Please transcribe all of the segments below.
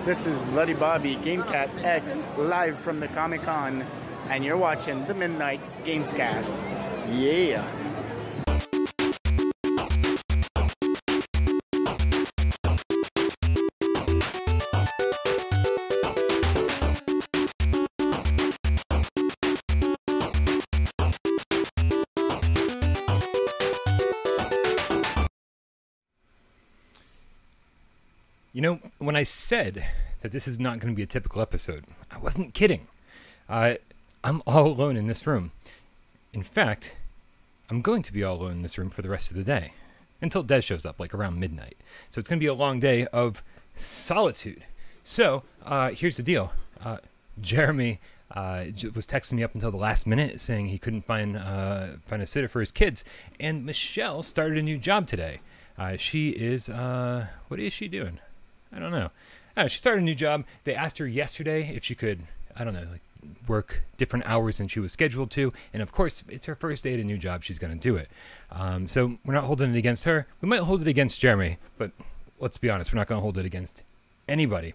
This is Bloody Bobby, GameCat X, live from the Comic-Con, and you're watching the Midnight's Gamescast. Yeah! You know, when I said that this is not going to be a typical episode, I wasn't kidding. I'm all alone in this room. In fact, I'm going to be all alone in this room for the rest of the day, until Des shows up, like around midnight. So it's going to be a long day of solitude. So, here's the deal. Jeremy was texting me up until the last minute saying he couldn't find a sitter for his kids. And Michelle started a new job today. She is, what is she doing? I don't know. She started a new job. They asked her yesterday if she could, I don't know, like work different hours than she was scheduled to. And of course, it's her first day at a new job. She's going to do it. So we're not holding it against her. We might hold it against Jeremy, but let's be honest, we're not going to hold it against anybody.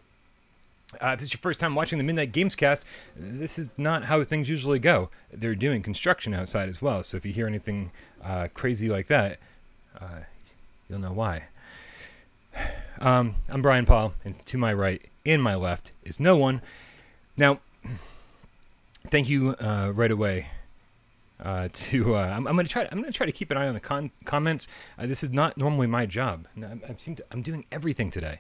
If this is your first time watching the Midnight Gamescast, this is not how things usually go. They're doing construction outside as well. So if you hear anything crazy like that, you'll know why. I'm Brian Paul, and to my right and my left is no one. Now, thank you right away. I'm gonna try to keep an eye on the comments. This is not normally my job. I'm doing everything today.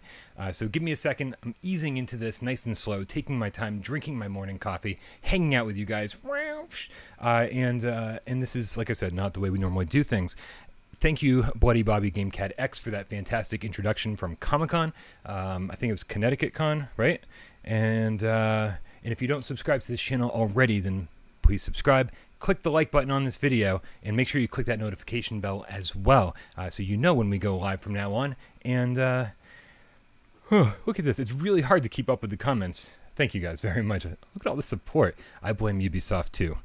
So give me a second. I'm easing into this nice and slow, taking my time, drinking my morning coffee, hanging out with you guys. And this is, like I said, not the way we normally do things. Thank you, Bloody Bobby GameCat X, for that fantastic introduction from Comic-Con. I think it was Connecticut Con, right? And if you don't subscribe to this channel already, then please subscribe. Click the like button on this video, and make sure you click that notification bell as well, so you know when we go live from now on. And look at this. It's really hard to keep up with the comments. Thank you guys very much. Look at all the support. I blame Ubisoft too.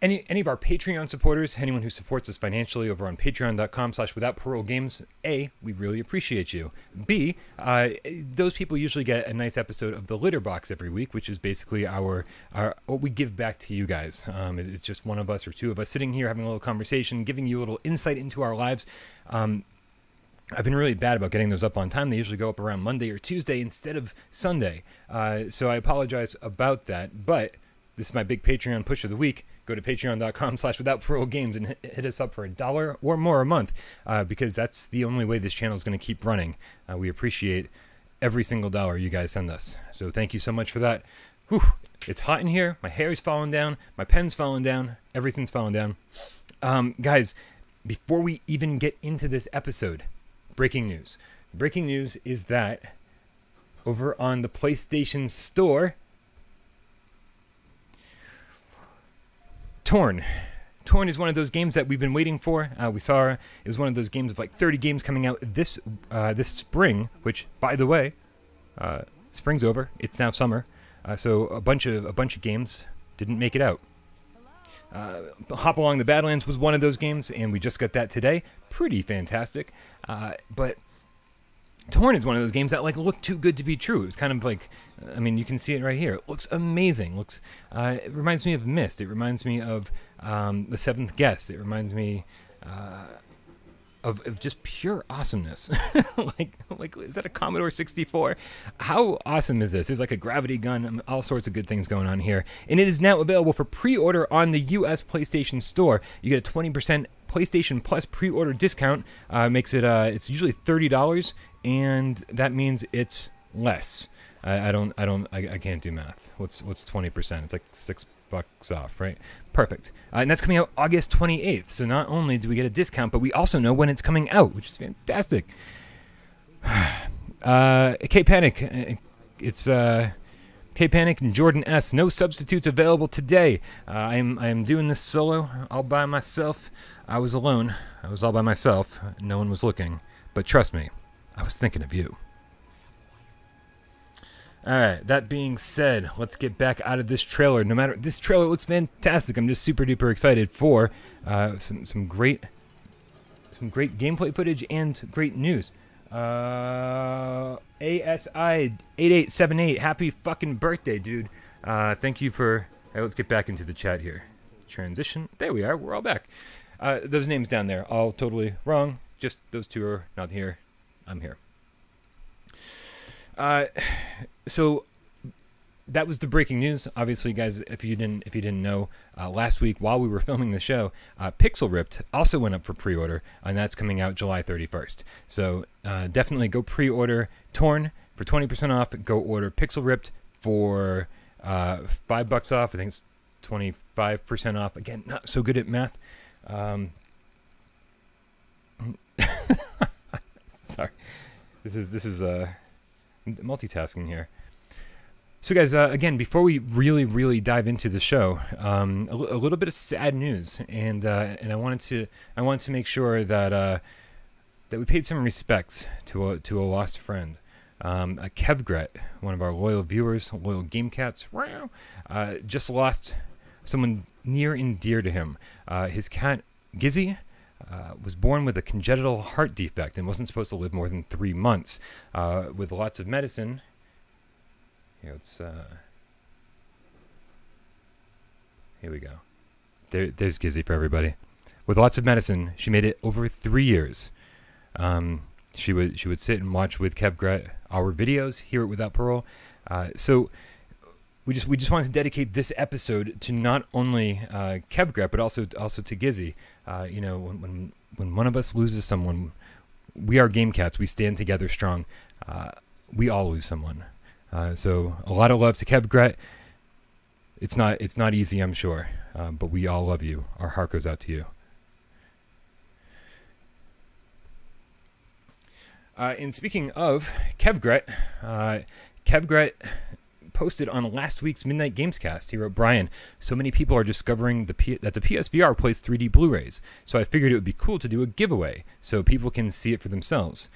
Any of our Patreon supporters, anyone who supports us financially over on patreon.com/withoutparolegames, A, we really appreciate you. B, those people usually get a nice episode of the Litter Box every week, which is basically our what we give back to you guys. It's just one of us or two of us sitting here having a little conversation, giving you a little insight into our lives. I've been really bad about getting those up on time. They usually go up around Monday or Tuesday instead of Sunday. So I apologize about that, but this is my big Patreon push of the week. Go to patreon.com/withoutparolegames and hit us up for $1 or more a month, because that's the only way this channel is going to keep running. We appreciate every single dollar you guys send us. So thank you so much for that. Whew, it's hot in here. My hair is falling down. My pen's falling down. Everything's falling down. Guys, before we even get into this episode, breaking news. Breaking news is that over on the PlayStation Store, Torn is one of those games that we've been waiting for. We saw it was one of those games of like 30 games coming out this spring, which, by the way, spring's over. It's now summer, so a bunch of games didn't make it out. Hopalong the Badlands was one of those games, and we just got that today. Pretty fantastic, but Torn is one of those games that like looked too good to be true. It was kind of like, I mean, you can see it right here. It looks amazing. It reminds me of Myst. It reminds me of The Seventh Guest. It reminds me of just pure awesomeness. like is that a Commodore 64? How awesome is this? There's like a gravity gun, all sorts of good things going on here. And it is now available for pre-order on the US PlayStation Store. You get a 20% PlayStation Plus pre-order discount. Makes it it's usually $30, and that means it's less. I can't do math. What's 20%? It's like $6 off, right? Perfect. And that's coming out August 28th. So not only do we get a discount, but we also know when it's coming out, which is fantastic. K-Panic. It's K-Panic and Jordan S. No substitutes available today. I am doing this solo, all by myself. I was alone. I was all by myself. No one was looking. But trust me, I was thinking of you. Alright, that being said, let's get back out of this trailer. This trailer looks fantastic. I'm just super duper excited for some great gameplay footage and great news. ASI8878, happy fucking birthday, dude. Thank you for... let's get back into the chat here. Transition. There we are. We're all back. Those names down there, all totally wrong. Just those two are not here. I'm here. So that was the breaking news. Obviously, guys, if you didn't know, last week while we were filming the show, Pixel Ripped also went up for pre-order, and that's coming out July 31st. So definitely go pre-order Torn for 20% off. Go order Pixel Ripped for $5 off. I think it's 25% off. Again, not so good at math. Sorry, this is multitasking here. So guys, again, before we really dive into the show, a little bit of sad news, and I wanted to make sure that we paid some respect to a lost friend. Kevgret, one of our loyal viewers, loyal Gamecats, just lost someone near and dear to him. His cat Gizzy was born with a congenital heart defect and wasn't supposed to live more than 3 months. With lots of medicine. Here, here we go. There's Gizzy for everybody. With lots of medicine, she made it over 3 years. She would sit and watch with Kevgret our videos, hear it without Parole. So we just wanted to dedicate this episode to not only Kevgret but also to Gizzy. You know, when one of us loses someone, we are Gamecats. We stand together strong. We all lose someone. So a lot of love to Kevgret. It's not easy, I'm sure, but we all love you. Our heart goes out to you. And speaking of Kevgret, Kevgret posted on last week's Midnight Gamescast. He wrote, "Brian, so many people are discovering that the PSVR plays 3D Blu-rays, so I figured it would be cool to do a giveaway so people can see it for themselves."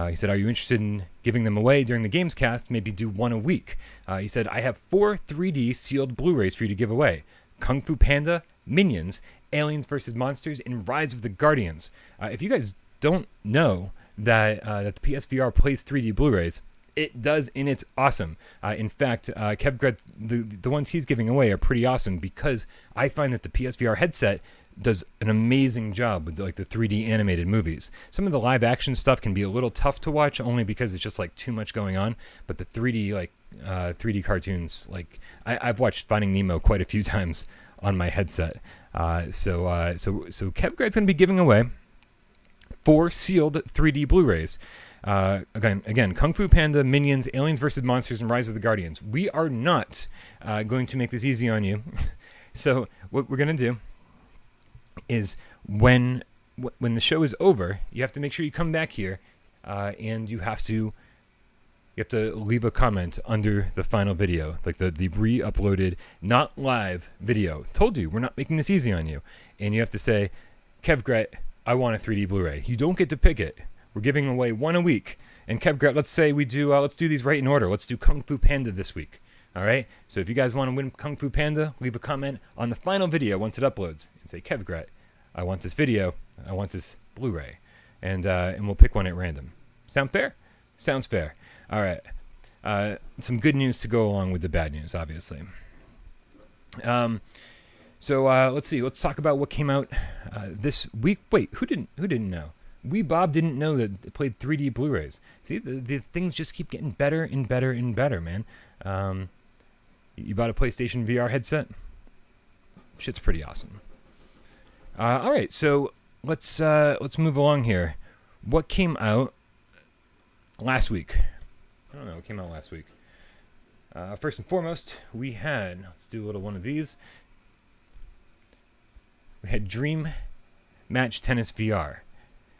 He said, "Are you interested in giving them away during the Gamescast? Maybe do one a week." He said, "I have 4 3D sealed Blu-rays for you to give away. Kung Fu Panda, Minions, Aliens vs. Monsters, and Rise of the Guardians." If you guys don't know that the PSVR plays 3D Blu-rays, it does, and it's awesome. In fact, Kevgret, the ones he's giving away are pretty awesome because I find that the PSVR headset does an amazing job with like the 3D animated movies. Some of the live action stuff can be a little tough to watch only because it's just like too much going on. But the 3D cartoons, like I've watched Finding Nemo quite a few times on my headset. So Kevgret's gonna be giving away 4 sealed 3D Blu-rays. Again, Kung Fu Panda, Minions, Aliens vs. Monsters, and Rise of the Guardians. We are not going to make this easy on you. So what we're going to do is when the show is over, you have to make sure you come back here, and you have to leave a comment under the final video, like the re-uploaded, not live video. Told you, we're not making this easy on you. And you have to say, Kevgret, I want a 3D Blu-ray. You don't get to pick it. We're giving away 1 a week. And Kevgret, let's say we do, let's do these right in order. Let's do Kung Fu Panda this week. All right? So if you guys want to win Kung Fu Panda, leave a comment on the final video once it uploads and say, Kevgret, I want this video. I want this Blu-ray. And we'll pick one at random. Sound fair? Sounds fair. All right. Some good news to go along with the bad news, obviously. So let's see. Let's talk about what came out this week. Wait, who didn't know? Bob didn't know that it played 3D Blu-rays. See, the things just keep getting better and better and better, man. You bought a PlayStation VR headset? Shit's pretty awesome. All right, so let's move along here. What came out last week? I don't know. What came out last week? First and foremost, we had. Let's do a little one of these. We had Dream Match Tennis VR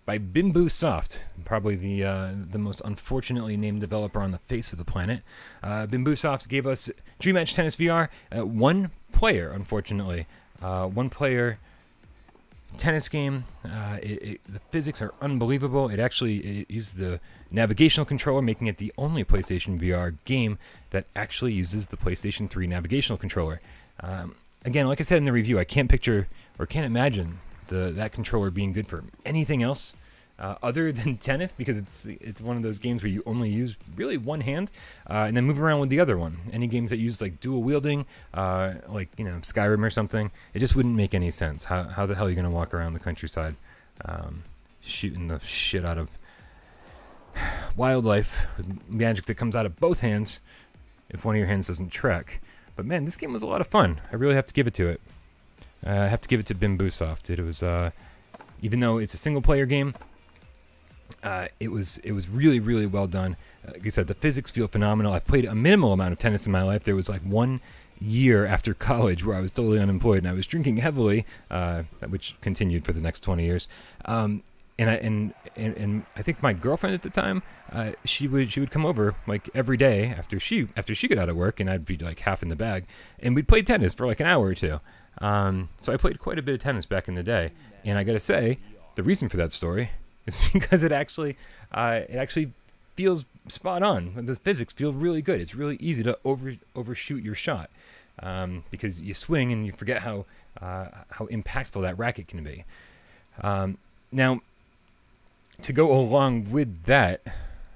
by Bimbo Soft, probably the most unfortunately named developer on the face of the planet. Bimbo Soft gave us Dream Match Tennis VR, 1 player, unfortunately. 1 player tennis game. The physics are unbelievable. It uses the navigational controller, making it the only PlayStation VR game that actually uses the PlayStation 3 navigational controller. Again, like I said in the review, I can't picture or can't imagine that controller being good for anything else. other than tennis, because it's one of those games where you only use really one hand and then move around with the other one. Any games that use like dual wielding, like Skyrim or something, it just wouldn't make any sense. How the hell are you going to walk around the countryside shooting the shit out of wildlife with magic that comes out of both hands if one of your hands doesn't track? But man, this game was a lot of fun. I really have to give it to it. I have to give it to Bimbusoft. It was, even though it's a single-player game, it was really, really well done. Like I said, the physics feel phenomenal. I've played a minimal amount of tennis in my life. There was like 1 year after college where I was totally unemployed and I was drinking heavily, which continued for the next 20 years. And I think my girlfriend at the time, she would come over like every day after she got out of work, and I'd be like half in the bag, and we'd play tennis for like an hour or two. So I played quite a bit of tennis back in the day, and I gotta say, the reason for that story is because it actually feels spot on. The physics feel really good. It's really easy to overshoot your shot because you swing and you forget how impactful that racket can be. Now, to go along with that,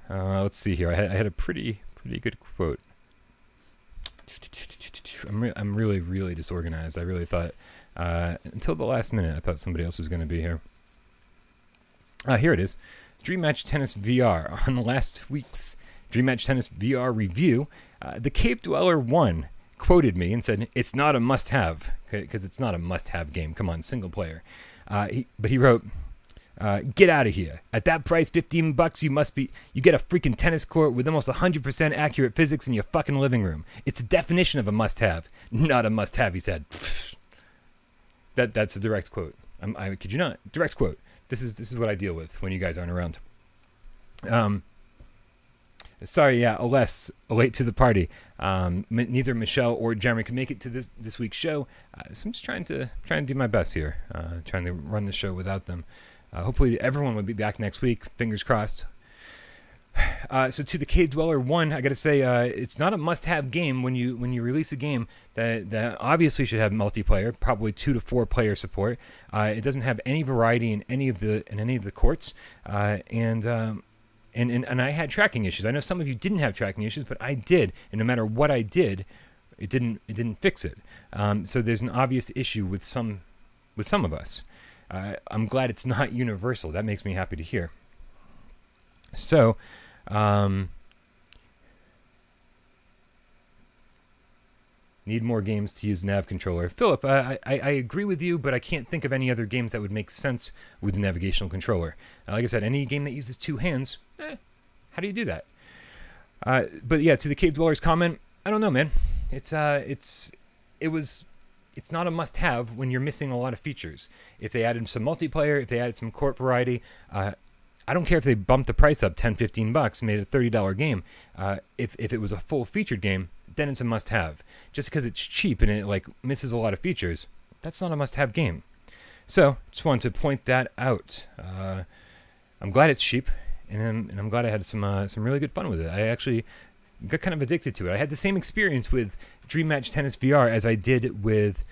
let's see here. I had a pretty good quote. I'm really, really disorganized. I really thought, until the last minute, I thought somebody else was going to be here. Here it is. Dream Match Tennis VR. On last week's Dream Match Tennis VR review, the Cave Dweller 1 quoted me and said, "It's not a must-have," because it's not a must-have game. Come on, single player. But he wrote, "Get out of here. At that price, $15, you get a freaking tennis court with almost 100% accurate physics in your fucking living room. It's a definition of a must-have. Not a must-have," he said. That's a direct quote. I kid you not. Direct quote. This is what I deal with when you guys aren't around. Sorry, yeah, Aless, late to the party. Neither Michelle or Jeremy could make it to this week's show, so I'm just trying to do my best here, trying to run the show without them. Hopefully everyone will be back next week. Fingers crossed. So to the Cave Dweller 1, I got to say it's not a must-have game when you release a game that obviously should have multiplayer, probably 2 to 4 player support. It doesn't have any variety in any of the courts, and I had tracking issues. I know some of you didn't have tracking issues, but I did, and no matter what I did, it didn't fix it. So there's an obvious issue with some of us. I'm glad it's not universal. That makes me happy to hear. So, need more games to use nav controller. Philip, I agree with you, but I can't think of any other games that would make sense with the navigational controller. Like I said, any game that uses 2 hands, how do you do that? But yeah, to the Cave Dweller's comment, I don't know, man. It's not a must-have when you're missing a lot of features. If they added some multiplayer, if they added some court variety, I don't care if they bumped the price up $10-15 and made it a $30 game. If it was a full-featured game, then it's a must-have. Just because it's cheap and it like misses a lot of features, that's not a must-have game. So, just wanted to point that out. I'm glad it's cheap, and I'm glad I had some really good fun with it. I actually got kind of addicted to it. I had the same experience with Dream Match Tennis VR as I did with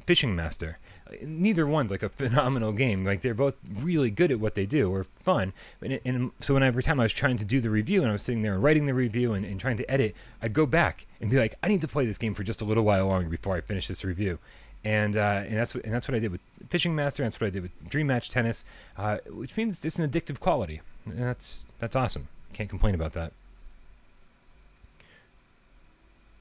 Fishing Master. Neither one's like a phenomenal game. Like they're both really good at what they do, or fun. And so every time I was trying to do the review and I was sitting there and writing the review and trying to edit, I'd go back and be like, I need to play this game for just a little while longer before I finish this review. And that's what I did with Fishing Master. And that's what I did with Dream Match Tennis, which means it's an addictive quality. And that's awesome. Can't complain about that.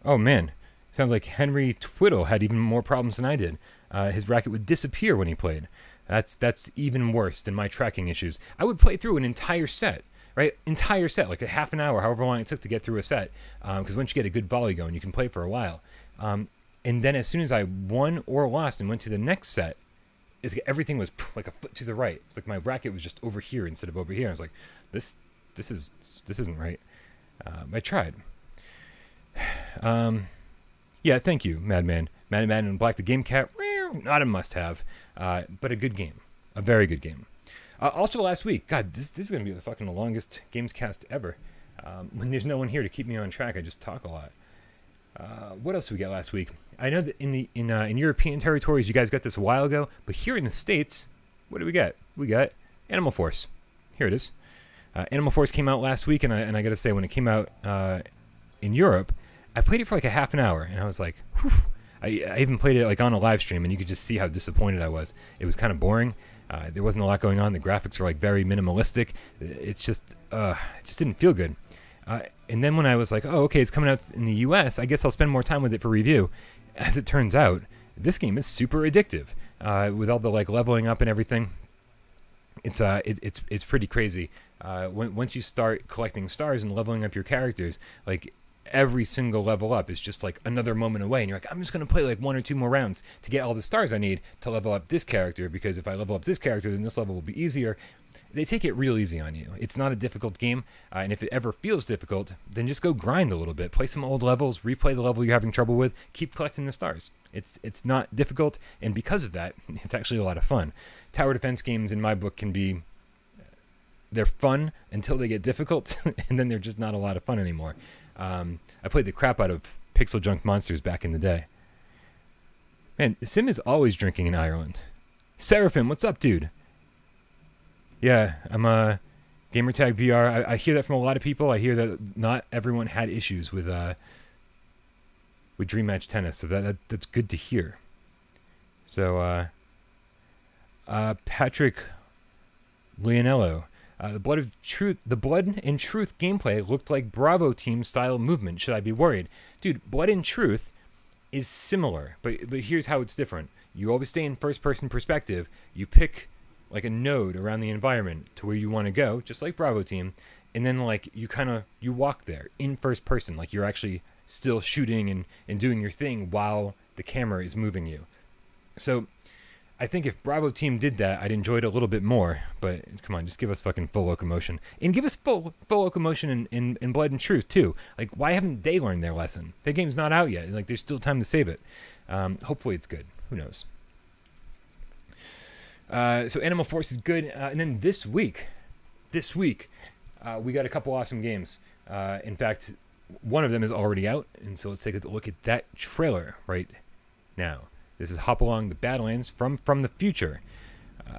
Oh man, sounds like Henry Twiddle had even more problems than I did. His racket would disappear when he played. That's even worse than my tracking issues. I would play through an entire set, right? Entire set, like a half an hour, however long it took to get through a set. Because once you get a good volley going, you can play for a while. And then as soon as I won or lost and went to the next set, everything was like a foot to the right. It's like my racket was just over here instead of over here. I was like, this isn't right. I tried. Yeah, thank you, Madman in Black, the Game Cat. Not a must-have, but a good game. A very good game. Also last week, God, this is going to be the fucking longest Gamescast ever. When there's no one here to keep me on track, I just talk a lot. What else did we get last week? I know that in European territories you guys got this a while ago, but here in the States, what do we get? We got Animal Force. Here it is. Animal Force came out last week, and I got to say, when it came out in Europe, I played it for like a half an hour, and I was like, whew. I even played it like on a live stream, and you could just see how disappointed I was. It was kind of boring. There wasn't a lot going on. The graphics were like very minimalistic. It just didn't feel good. And then when I was like, oh, okay, it's coming out in the US, I guess I'll spend more time with it for review. As it turns out, this game is super addictive with all the like leveling up and everything. It's pretty crazy. Once you start collecting stars and leveling up your characters, like every single level up is just like another moment away, and you're like, I'm just gonna play like 1 or 2 more rounds to get all the stars I need to level up this character, because if I level up this character, then this level will be easier. They take it real easy on you. It's not a difficult game, and if it ever feels difficult, then just go grind a little bit, play some old levels, replay the level you're having trouble with, keep collecting the stars. It's not difficult, and because of that, it's actually a lot of fun. Tower defense games in my book can be, they're fun until they get difficult, and then they're just not a lot of fun anymore. I played the crap out of Pixel Junk Monsters back in the day. Man, Sim is always drinking in Ireland. Seraphim, what's up, dude? Yeah, I'm a Gamertag VR. I hear that from a lot of people. I hear that not everyone had issues with Dream Match Tennis, so that's good to hear. So, Patrick Leonello. The Blood and Truth gameplay looked like Bravo Team style movement. Should I be worried? Dude, Blood and Truth is similar, but here's how it's different. You always stay in first person perspective. You pick like a node around the environment to where you want to go, just like Bravo Team, and then like you walk there in first person, like you're actually still shooting and doing your thing while the camera is moving you. So I think if Bravo Team did that, I'd enjoy it a little bit more. But come on, just give us fucking full locomotion. And give us full locomotion in Blood and Truth, too. Like, why haven't they learned their lesson? The game's not out yet. Like, there's still time to save it. Hopefully it's good. Who knows? So Animal Force is good. And then this week, we got a couple awesome games. In fact, one of them is already out. And so let's take a look at that trailer right now. This is Hopalong, the Badlands from the future.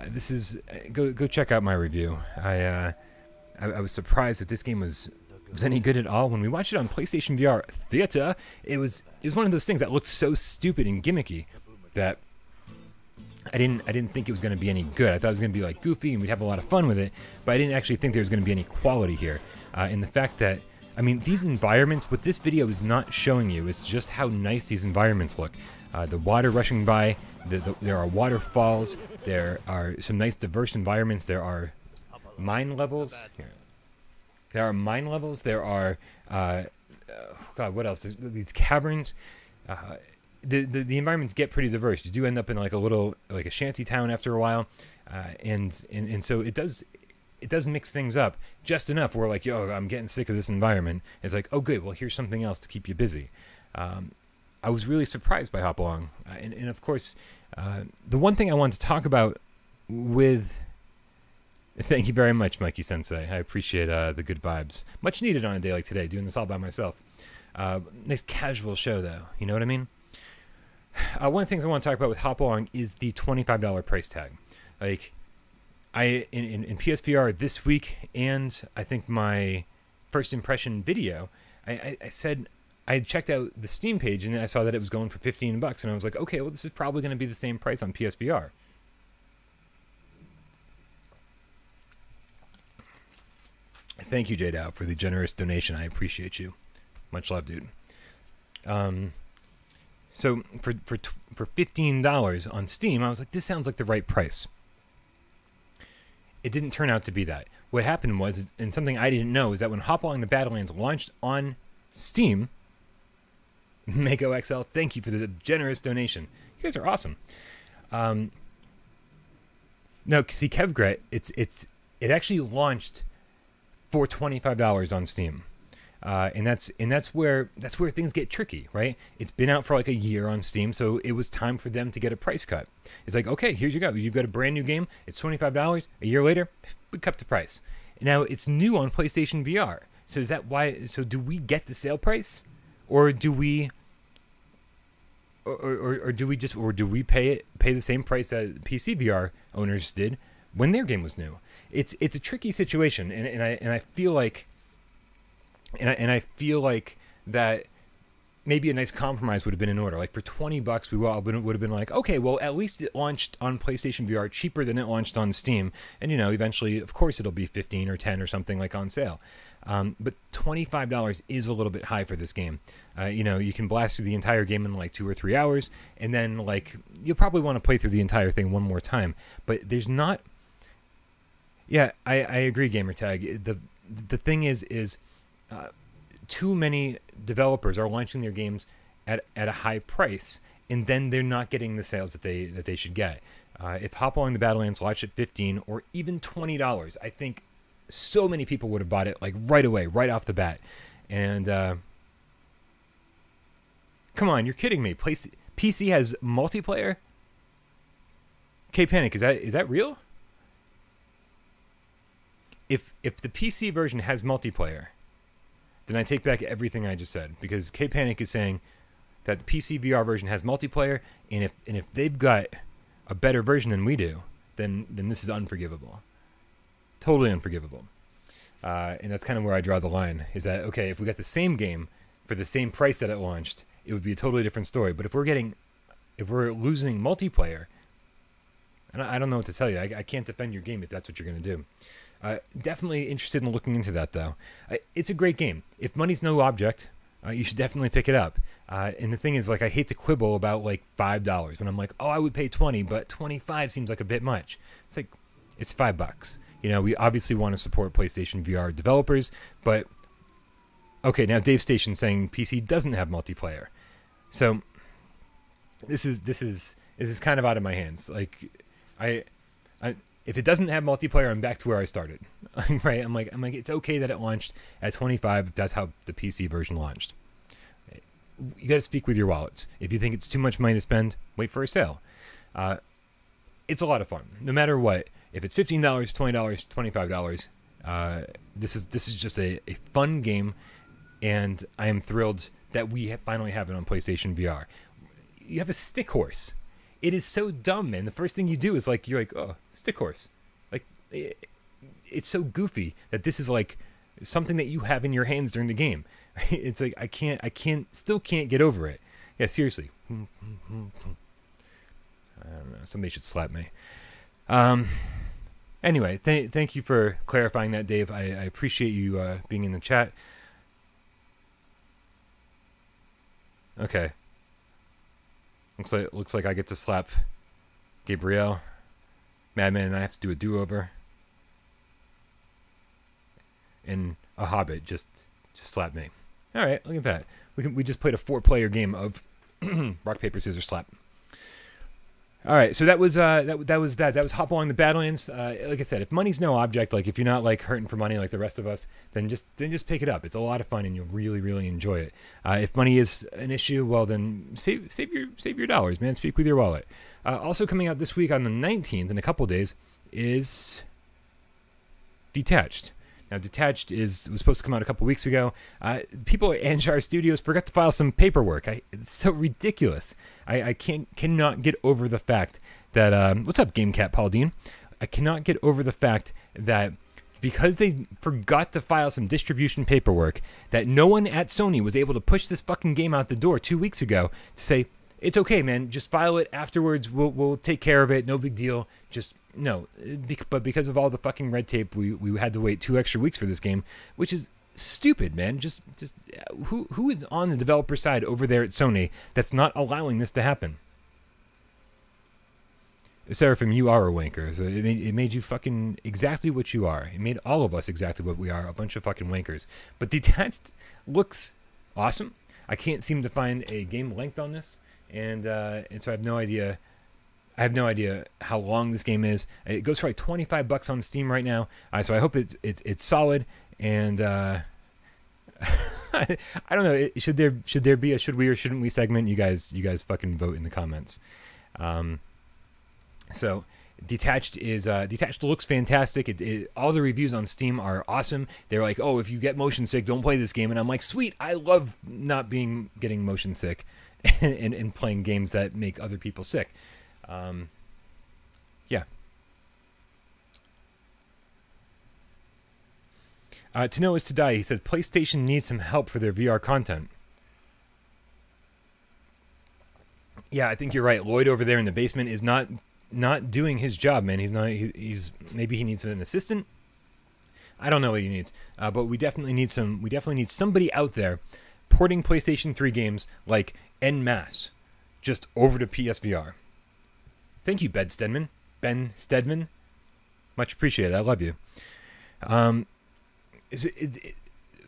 This is go check out my review. I was surprised that this game was any good at all. When we watched it on PlayStation VR Theater, it was one of those things that looked so stupid and gimmicky that I didn't think it was going to be any good. I thought it was going to be like goofy and we'd have a lot of fun with it, but I didn't actually think there was going to be any quality here. And the fact that, I mean, these environments, what this video is not showing you is just how nice these environments look. The water rushing by, there are waterfalls, there are some nice diverse environments, there are mine levels. There are mine levels, there are, God, what else? There's these caverns. The environments get pretty diverse. You do end up in like a little, like a shanty town after a while, and so it does mix things up just enough where like, yo, I'm getting sick of this environment. It's like, oh good, well here's something else to keep you busy. I was really surprised by Hopalong, and of course, the one thing I wanted to talk about with, thank you very much, Mikey Sensei. I appreciate the good vibes. Much needed on a day like today, doing this all by myself. Nice casual show though, you know what I mean? One of the things I want to talk about with Hopalong is the $25 price tag. Like, in PSVR this week, and I think my first impression video, I said I had checked out the Steam page and I saw that it was going for $15, and I was like, okay, well this is probably going to be the same price on PSVR. Thank you, J-Dow, for the generous donation. I appreciate you. Much love, dude. So for $15 on Steam, I was like, this sounds like the right price. It didn't turn out to be that. What happened was, and something I didn't know, is that when Hopalong the Badlands launched on Steam, Mako XL, thank you for the generous donation. You guys are awesome. No, see, Kevgret, it actually launched for $25 on Steam. And that's where things get tricky, right? It's been out for like a year on Steam, so it was time for them to get a price cut. It's like, okay, here you go. You've got a brand new game. It's $25. A year later, we cut the price. Now it's new on PlayStation VR. So is that why? So do we get the sale price, or do we or do we pay the same price that PC VR owners did when their game was new? It's a tricky situation, and I feel like that maybe a nice compromise would have been in order. Like for $20, we all would have been like, okay, well, at least it launched on PlayStation VR cheaper than it launched on Steam, and eventually, of course, it'll be 15 or 10 or something like on sale. But $25 is a little bit high for this game. You can blast through the entire game in like 2 or 3 hours, and then like you'll probably want to play through the entire thing one more time. But there's not. Yeah, I agree, Gamertag. The thing is too many developers are launching their games at a high price, and then they're not getting the sales that they should get. If Hopalong the Badlands launched at $15 or even $20, I think so many people would have bought it like right away, right off the bat. And come on, you're kidding me. PC has multiplayer? K-Panic, is that real? If the PC version has multiplayer, then I take back everything I just said, because K-Panic is saying that the PC VR version has multiplayer, and if they've got a better version than we do, then this is unforgivable. Totally unforgivable. And that's kind of where I draw the line, is that, okay, if we got the same game for the same price that it launched, it would be a totally different story. But if we're losing multiplayer, I don't know what to tell you. I can't defend your game if that's what you're going to do. Definitely interested in looking into that, though. It's a great game. If money's no object, you should definitely pick it up. And the thing is, like, I hate to quibble about like $5 when I'm like, oh, I would pay 20, but 25 seems like a bit much. It's like, it's $5. We obviously want to support PlayStation VR developers, but okay, now Dave Station saying PC doesn't have multiplayer, so this is kind of out of my hands. Like, if it doesn't have multiplayer, I'm back to where I started. Right? I'm like, it's okay that it launched at 25 if that's how the PC version launched. You got to speak with your wallets. If you think it's too much money to spend, wait for a sale. It's a lot of fun, no matter what. If it's $15, $20, $25, this is just a fun game, and I am thrilled that we finally have it on PlayStation VR. You have a stick horse. It is so dumb, man. The first thing you do is like, you're like, oh, stick horse. Like, it's so goofy that this is like something that you have in your hands during the game. It's like, I still can't get over it. Yeah, seriously. I don't know. Somebody should slap me. Anyway, thank you for clarifying that, Dave. I appreciate you being in the chat. Okay. Looks like I get to slap Gabrielle. Madman and I have to do a do-over. And a Hobbit just slap me. All right, look at that. We just played a 4-player game of rock, paper, scissors, slap. All right, so that was Hopalong the Badlands. Like I said, if money's no object, like if you're not like hurting for money like the rest of us, then just pick it up. It's a lot of fun and you'll really, really enjoy it. If money is an issue, well then save your dollars, man. Speak with your wallet. Also coming out this week on the 19th in a couple days is Detached. Now, Detached was supposed to come out a couple weeks ago. People at Anshar Studios forgot to file some paperwork. It's so ridiculous. I cannot get over the fact that... what's up, GameCat Paul Dean? I cannot get over the fact that because they forgot to file some distribution paperwork, that no one at Sony was able to push this fucking game out the door 2 weeks ago to say, it's okay, man, just file it afterwards. We'll take care of it. No big deal. Just... No, but because of all the fucking red tape, we had to wait 2 extra weeks for this game, which is stupid, man. Just who is on the developer side over there at Sony that's not allowing this to happen? Seraphim, you are a wanker. So it made you fucking exactly what you are. It made all of us exactly what we are, a bunch of fucking wankers. But Detached looks awesome. I can't seem to find a game length on this, and so I have no idea. I have no idea how long this game is. It goes for like $25 on Steam right now, so I hope it's solid. And I don't know. Should there be a should we or shouldn't we segment? You guys fucking vote in the comments. So Detached looks fantastic. All the reviews on Steam are awesome. They're like, oh, if you get motion sick, don't play this game. And I'm like, sweet, I love not getting motion sick and playing games that make other people sick. Yeah. To know is to die. He says PlayStation needs some help for their VR content. Yeah, I think you're right. Lloyd over there in the basement is not doing his job, man. He's maybe he needs an assistant. I don't know what he needs, but we definitely need somebody out there porting PlayStation 3 games like en masse just over to PSVR. Thank you, Ben Stedman. Much appreciated. I love you.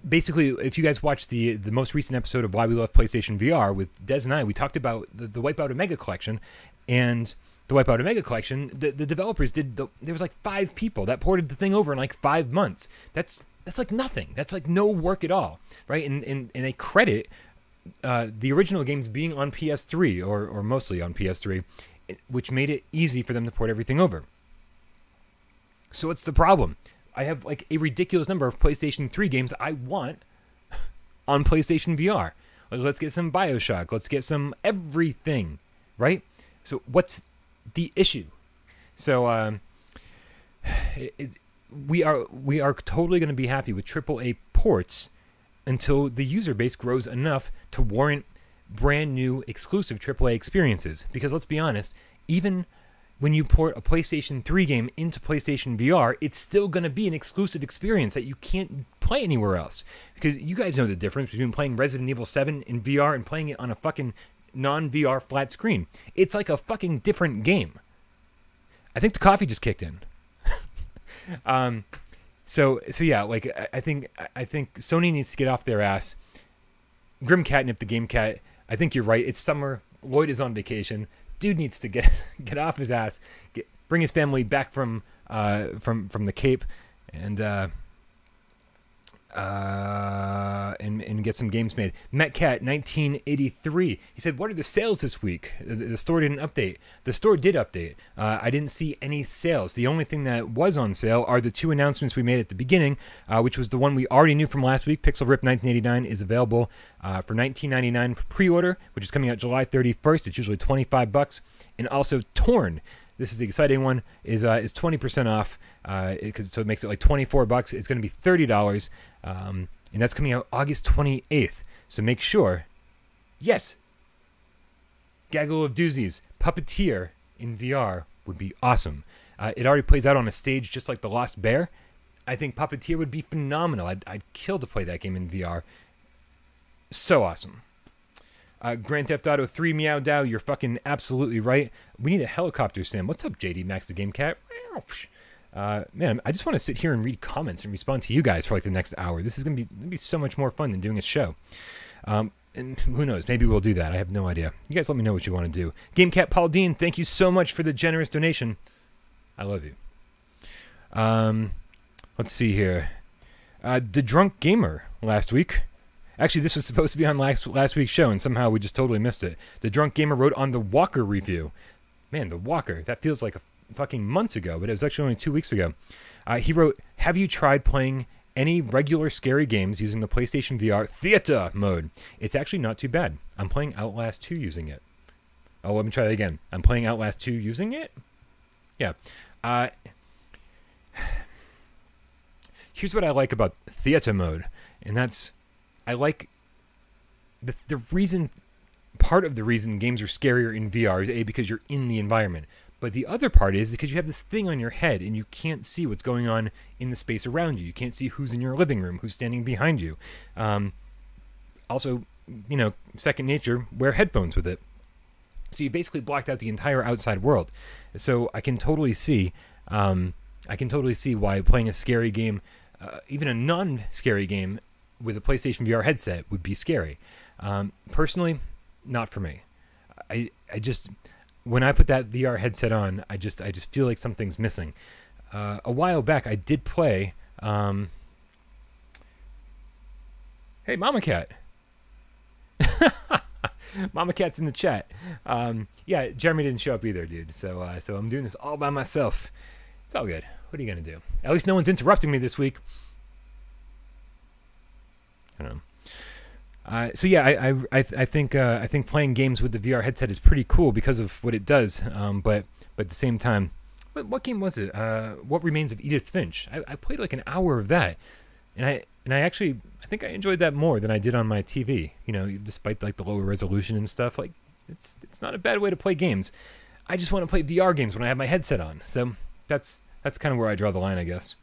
Basically, if you guys watched the most recent episode of Why We Love PlayStation VR with Des and I, we talked about the Wipeout Omega collection, and the Wipeout Omega collection, the developers there was like 5 people that ported the thing over in like 5 months. That's like nothing. That's like no work at all, right? And they credit the original games being on PS3 or mostly on PS3, which made it easy for them to port everything over. So what's the problem? I have like a ridiculous number of PlayStation 3 games I want on PlayStation VR. Like, let's get some BioShock. Let's get some everything, right? So what's the issue? So we are totally going to be happy with AAA ports until the user base grows enough to warrant brand new exclusive AAA experiences. Because let's be honest, even when you port a PlayStation 3 game into PlayStation VR, it's still going to be an exclusive experience that you can't play anywhere else. Because you guys know the difference between playing Resident Evil 7 in VR and playing it on a fucking non-VR flat screen. It's like a fucking different game. I think the coffee just kicked in. So yeah, like I think Sony needs to get off their ass. Grim Catnip, the Game Cat, I think you're right. It's summer. Lloyd is on vacation. Dude needs to get off his ass, bring his family back from the Cape, and get some games made. Metcat 1983. He said, "What are the sales this week?" The store didn't update. The store did update. I didn't see any sales. The only thing that was on sale are the 2 announcements we made at the beginning, which was the one we already knew from last week. Pixel Rip 1989 is available for $19.99 for pre-order, which is coming out July 31st. It's usually $25, and also Torn. This is the exciting one. Is 20% off so it makes it like $24. It's going to be $30, and that's coming out August 28th. So make sure. Yes. Gaggle of doozies. Puppeteer in VR would be awesome. It already plays out on a stage just like The Lost Bear. I think Puppeteer would be phenomenal. I'd kill to play that game in VR. So awesome. Grand Theft Auto 3 Meow Dow, you're fucking absolutely right. We need a helicopter sim. What's up, JD Max the Game Cat? Man, I just want to sit here and read comments and respond to you guys for like the next hour. This is gonna be so much more fun than doing a show. And who knows? Maybe we'll do that. I have no idea. You guys let me know what you want to do. Game Cat Paul Dean, thank you so much for the generous donation. I love you. Let's see here. The Drunk Gamer last week. Actually, this was supposed to be on last week's show, and somehow we just totally missed it. The Drunk Gamer wrote on the Walker review. Man, the Walker. That feels like a fucking months ago, but it was actually only 2 weeks ago. He wrote, "Have you tried playing any regular scary games using the PlayStation VR Theater mode? It's actually not too bad. I'm playing Outlast 2 using it." Oh, let me try that again. I'm playing Outlast 2 using it? Yeah. Here's what I like about Theater mode, and that's I like the reason, part of the reason games are scarier in VR is A, because you're in the environment. But the other part is because you have this thing on your head and you can't see what's going on in the space around you. You can't see who's in your living room, who's standing behind you. Also, second nature, wear headphones with it. So you basically blocked out the entire outside world. So I can totally see why playing a scary game, even a non-scary game, with a PlayStation VR headset would be scary. Personally, not for me. I just, when I put that VR headset on, I just feel like something's missing. A while back, I did play. Hey, Mama Cat. Mama Cat's in the chat. Yeah, Jeremy didn't show up either, dude. So I'm doing this all by myself. It's all good. What are you gonna do? At least no one's interrupting me this week. I don't know. So yeah, I think playing games with the VR headset is pretty cool because of what it does. But at the same time, what game was it? What Remains of Edith Finch? I played like an hour of that, and I actually think I enjoyed that more than I did on my TV. You know, despite like the lower resolution and stuff. Like it's not a bad way to play games. I just want to play VR games when I have my headset on. So that's kind of where I draw the line, I guess.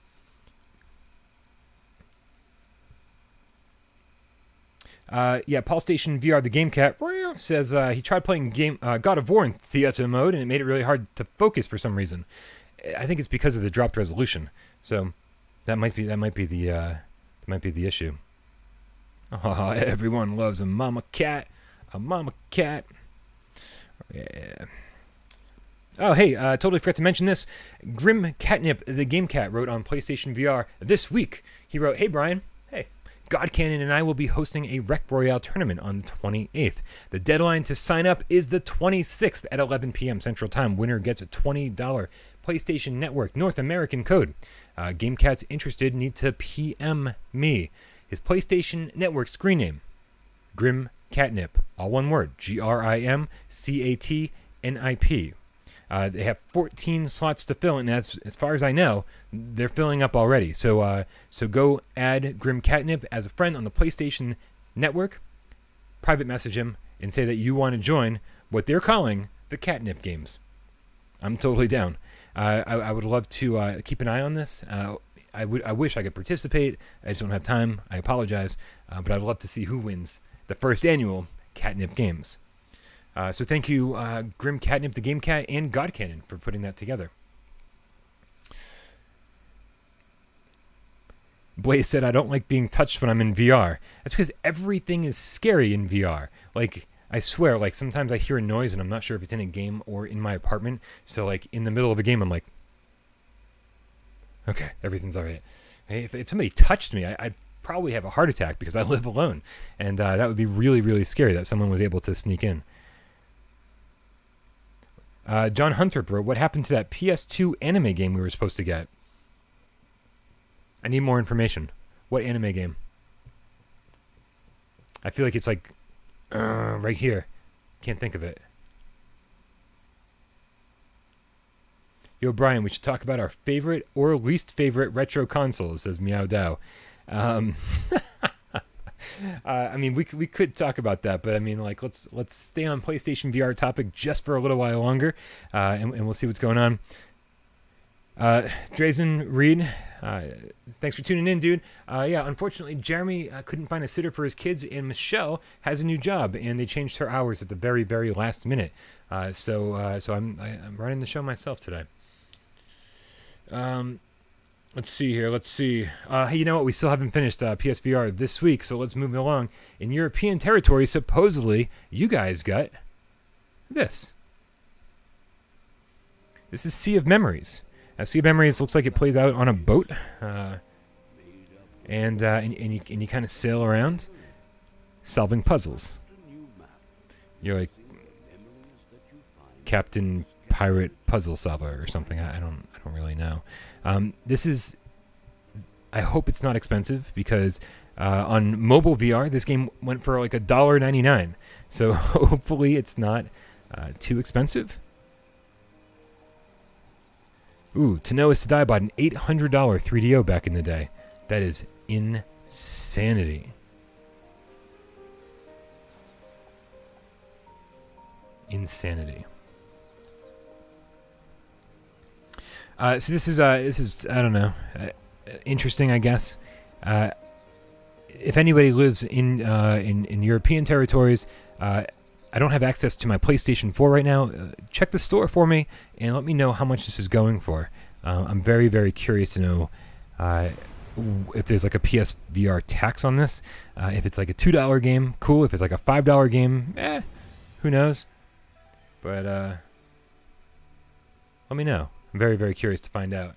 Yeah, Paul Station VR, the Game Cat, says he tried playing God of War in theater mode, and it made it really hard to focus for some reason. I think it's because of the dropped resolution. So that might be the issue. Oh, everyone loves a mama cat, a mama cat. Yeah. Oh, hey, totally forgot to mention this. Grim Catnip, the Game Cat, wrote on PlayStation VR this week. He wrote, "Hey, Brian. Hey. God Cannon and I will be hosting a Rec Royale tournament on the 28th. The deadline to sign up is the 26th at 11 p.m. Central Time. Winner gets a $20 PlayStation Network North American code. GameCats interested need to PM me. His PlayStation Network screen name, Grim Catnip, all one word, GRIMCATNIP. They have 14 slots to fill, and as far as I know, they're filling up already. So go add Grim Catnip as a friend on the PlayStation Network, private message him, and say that you want to join what they're calling the Catnip Games. I'm totally down. I would love to keep an eye on this. I wish I could participate. I just don't have time. I apologize. But I'd love to see who wins the first annual Catnip Games. So thank you, Grim Catnip, the Game Cat, and God Cannon for putting that together. Blaze said, I don't like being touched when I'm in VR. That's because everything is scary in VR. Like, I swear, like, sometimes I hear a noise and I'm not sure if it's in a game or in my apartment. So, like, in the middle of a game, I'm like, okay, everything's all right. Hey, if somebody touched me, I'd probably have a heart attack because I live alone. And that would be really, really scary that someone was able to sneak in. John Hunter, bro, what happened to that PS2 anime game we were supposed to get? I need more information. What anime game? I feel like it's like right here. Can't think of it. Yo, Brian, we should talk about our favorite or least favorite retro consoles, says Meow Dow. I mean, we could talk about that, but I mean, like, let's stay on PlayStation VR topic just for a little while longer, and we'll see what's going on. Drazen Reed, thanks for tuning in, dude. Yeah, unfortunately, Jeremy couldn't find a sitter for his kids, and Michelle has a new job, and they changed her hours at the very, very last minute. So I'm running the show myself today. Let's see here. Let's see. Hey, you know what? We still haven't finished PSVR this week, so let's move along. In European territory, supposedly, you guys got this. This is Sea of Memories. Sea of Memories looks like it plays out on a boat, and you kind of sail around, solving puzzles. You're like Captain Pirate Puzzle Solver or something. I don't really know. This is, I hope it's not expensive because on mobile VR this game went for like $1.99. So hopefully it's not too expensive. Ooh, To Know Is To Die bought an $800 3DO back in the day. That is insanity. Insanity. So this is I don't know, interesting, I guess. If anybody lives in European territories, I don't have access to my PlayStation 4 right now. Check the store for me and let me know how much this is going for. I'm very, very curious to know if there's like a PSVR tax on this. If it's like a $2 game, cool. If it's like a $5 game, who knows? But let me know. I'm very, very curious to find out.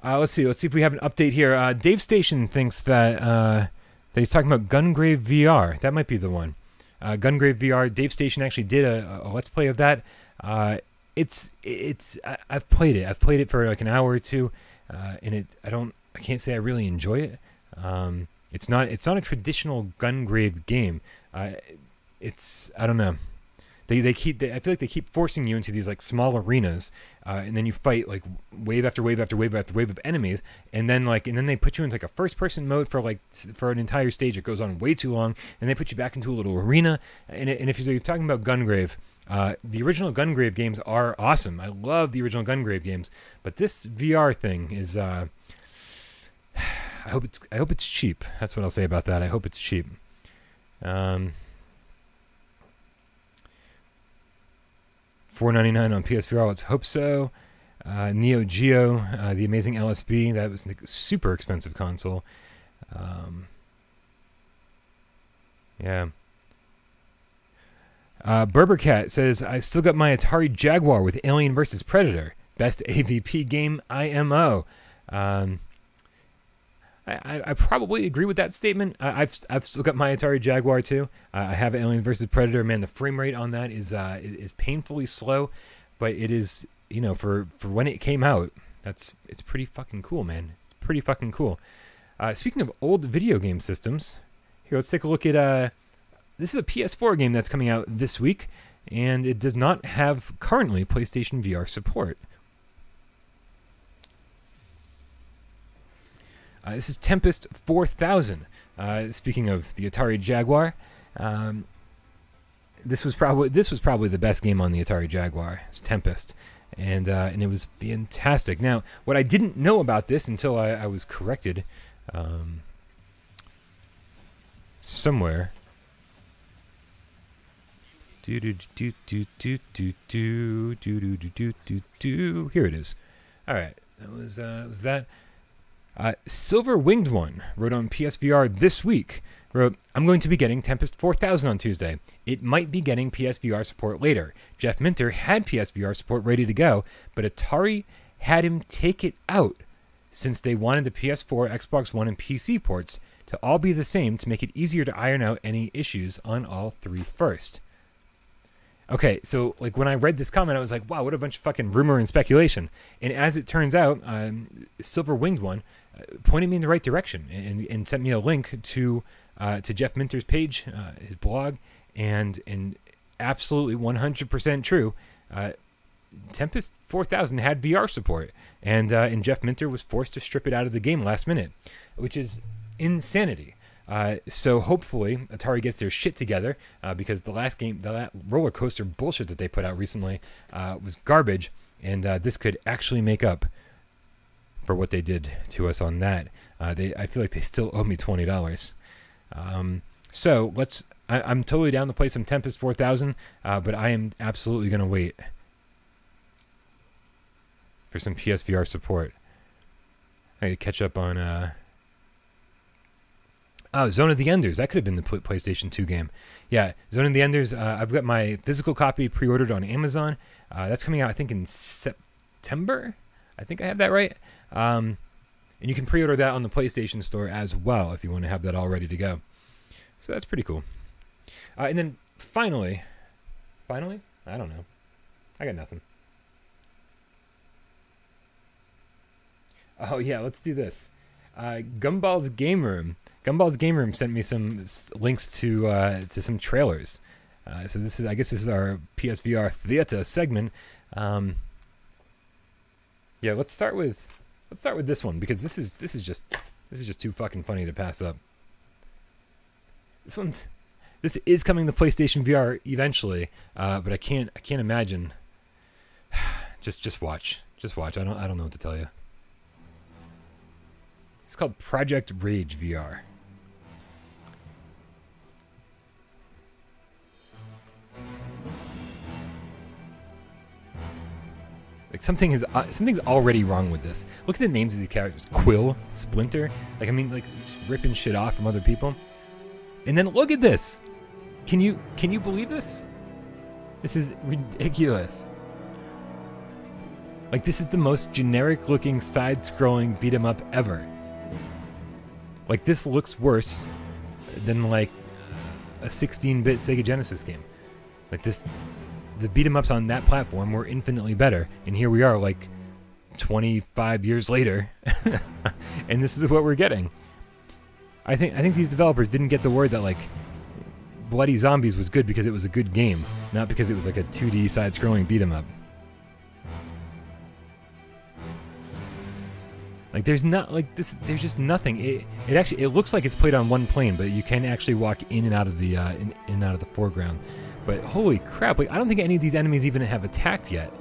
Let's see if we have an update here. Dave Station thinks that he's talking about Gungrave VR. That might be the one. Gungrave VR. Dave Station actually did a Let's Play of that. I've played it. I've played it for like an hour or two, and I can't say I really enjoy it. It's not a traditional Gungrave game. I don't know. I feel like they keep forcing you into these like small arenas, and then you fight like wave after wave after wave after wave of enemies, and then they put you into like a first-person mode for an entire stage. It goes on way too long, and they put you back into a little arena. And if you're talking about Gungrave, the original Gungrave games are awesome. I love the original Gungrave games, but this VR thing is. I hope it's cheap. That's what I'll say about that. I hope it's cheap. $4.99 on PSVR. Let's hope so. Neo Geo, the amazing LSB. That was a super expensive console. Yeah. Berbercat says, I still got my Atari Jaguar with Alien vs. Predator. Best AVP game IMO. I probably agree with that statement. I've still got my Atari Jaguar too. I have Alien vs. Predator. Man, the frame rate on that is painfully slow, but it is, for when it came out, it's pretty fucking cool, man. It's pretty fucking cool. Speaking of old video game systems, here, let's take a look at this is a PS4 game that's coming out this week, and it does not have currently PlayStation VR support. This is Tempest 4000. Speaking of the Atari Jaguar, this was probably the best game on the Atari Jaguar. It's Tempest, and it was fantastic. Now, what I didn't know about this until I was corrected somewhere. Here it is. All right, that was that. Silver Winged One wrote on PSVR this week, wrote, I'm going to be getting Tempest 4000 on Tuesday. It might be getting PSVR support later. Jeff Minter had PSVR support ready to go, but Atari had him take it out since they wanted the PS4, Xbox One, and PC ports to all be the same to make it easier to iron out any issues on all three first. Okay, so like when I read this comment, I was like, wow, what a bunch of fucking rumor and speculation. And as it turns out, Silver Winged One pointed me in the right direction and sent me a link to Jeff Minter's page, his blog, and absolutely 100% true. Tempest 4000 had VR support, and Jeff Minter was forced to strip it out of the game last minute, which is insanity. So hopefully Atari gets their shit together, because the last game, that roller coaster bullshit that they put out recently was garbage, and this could actually make up for what they did to us on that. I feel like they still owe me $20. So I'm totally down to play some Tempest 4000, but I am absolutely going to wait for some PSVR support. I need to catch up on... Zone of the Enders. That could have been the PlayStation 2 game. Yeah, Zone of the Enders. I've got my physical copy pre-ordered on Amazon. That's coming out, I think, in September. I think I have that right. And you can pre-order that on the PlayStation Store as well if you want to have that all ready to go. So that's pretty cool. And then finally, I don't know. I got nothing. Oh yeah, let's do this. Gumball's Game Room. Gumball's Game Room sent me some links to some trailers. So I guess this is our PSVR theater segment. Yeah, let's start with this one, because this is just too fucking funny to pass up. This is coming to PlayStation VR eventually, but I can't imagine. Just watch. I don't know what to tell you. It's called Project Rage VR. Like something's already wrong with this. Look at the names of these characters: Quill, Splinter. Like just ripping shit off from other people. And then look at this. Can you believe this? This is ridiculous. Like, this is the most generic-looking side-scrolling beat-em-up ever. Like, this looks worse than, like, a 16-bit Sega Genesis game. Like this, the beat 'em ups on that platform were infinitely better, and here we are, like 25 years later, and this is what we're getting. I think these developers didn't get the word that like Bloody Zombies was good because it was a good game, not because it was like a 2D side-scrolling beat 'em up. Like there's not like this. There's just nothing. It looks like it's played on one plane, but you can actually walk in and out of the in and out of the foreground. But holy crap! Like I don't think any of these enemies even have attacked yet.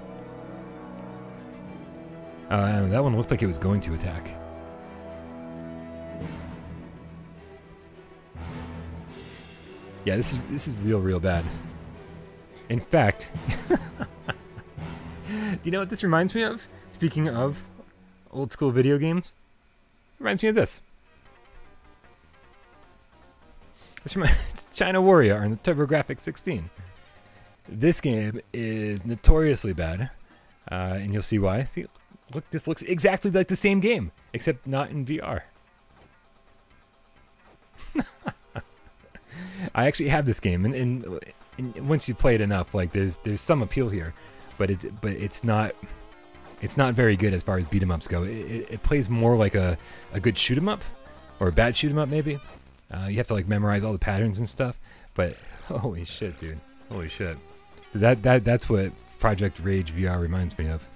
I don't know, that one looked like it was going to attack. Yeah, this is real bad. In fact, do you know what this reminds me of? Speaking of old school video games, it reminds me of this. It's China Warrior on the TurboGrafx 16. This game is notoriously bad, and you'll see why. See, look, this looks exactly like the same game, except not in VR. I actually have this game, and once you play it enough, like there's some appeal here, but it's not very good as far as beat 'em ups go. It plays more like a good shoot 'em up, or a bad shoot 'em up maybe. You have to like memorize all the patterns and stuff. But holy shit, dude! Holy shit! That's what Project Rage VR reminds me of.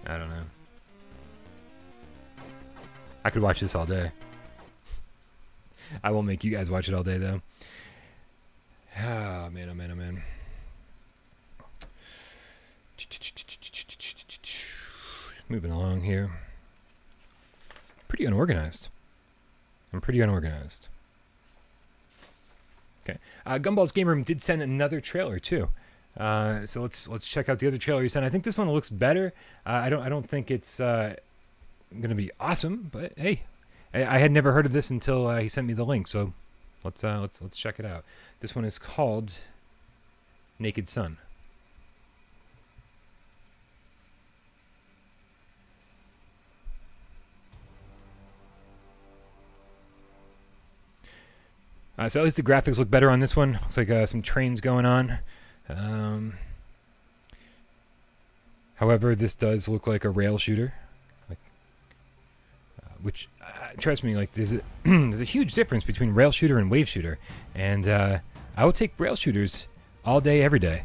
I don't know. I could watch this all day. I won't make you guys watch it all day, though. Oh, man, oh, man, oh, man. Moving along here. Pretty unorganized. I'm pretty unorganized. Okay. Gumball's Game Room did send another trailer, too. So let's check out the other trailer he sent. I think this one looks better. I don't think it's gonna be awesome, but hey, I had never heard of this until he sent me the link. So let's check it out. This one is called Naked Sun. So at least the graphics look better on this one. Looks like some trains going on. However, this does look like a rail shooter, which trust me, like there's a huge difference between rail shooter and wave shooter, and I will take rail shooters all day, every day.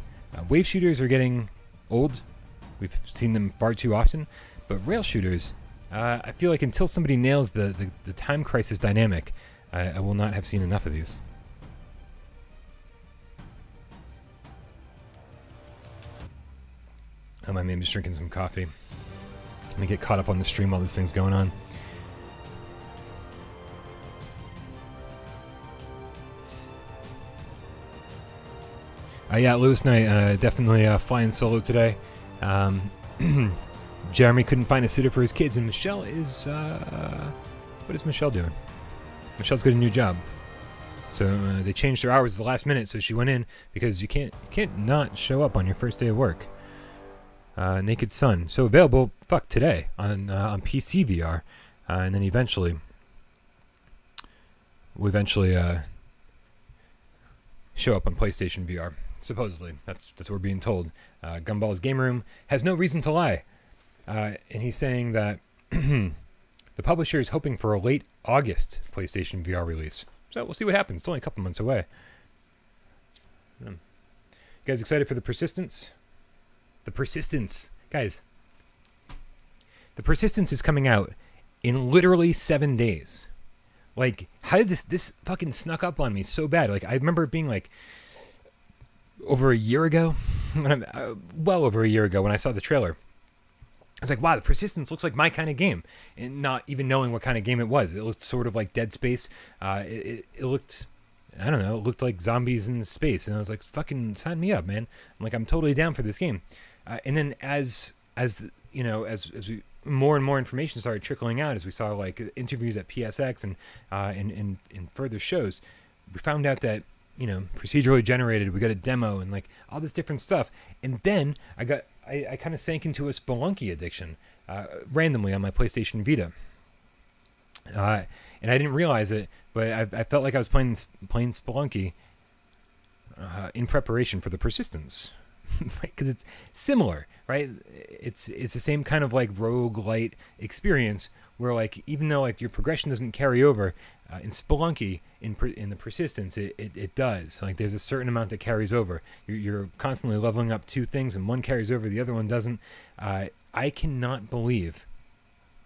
Wave shooters are getting old; we've seen them far too often. But rail shooters, I feel like until somebody nails the time crisis dynamic, I will not have seen enough of these. My man is drinking some coffee. Let me get caught up on the stream while this thing's going on. Yeah, Lewis and I definitely flying solo today. Jeremy couldn't find a sitter for his kids, and Michelle is... what is Michelle doing? Michelle's got a new job. So they changed her hours at the last minute, so she went in, because you can't not show up on your first day of work. Naked Sun. So available, today on PC VR, and then we'll eventually show up on PlayStation VR. Supposedly, that's what we're being told. Gumball's Game Room has no reason to lie, and he's saying that the publisher is hoping for a late August PlayStation VR release. So we'll see what happens. It's only a couple months away. You guys excited for the Persistence? The Persistence. Guys, the Persistence is coming out in literally 7 days. Like, how did this fucking snuck up on me so bad? Like, I remember it being like over a year ago, well over a year ago when I saw the trailer. I was like, wow, the Persistence looks like my kind of game. And not even knowing what kind of game it was. It looked sort of like Dead Space. It looked... I don't know, it looked like zombies in space, and I was like, fucking sign me up, man. I'm like, I'm totally down for this game. And then as you know, as we more and more information started trickling out, as we saw like interviews at PSX and in further shows, we found out that, you know, procedurally generated, we got a demo and like all this different stuff. And then I kind of sank into a Spelunky addiction. randomly on my PlayStation Vita. And I didn't realize it, but I felt like I was playing Spelunky in preparation for the Persistence. Because it's similar, right? It's the same kind of like roguelite experience where like even though like your progression doesn't carry over in Spelunky in the Persistence it does. Like there's a certain amount that carries over. You're constantly leveling up two things and one carries over, the other one doesn't. I cannot believe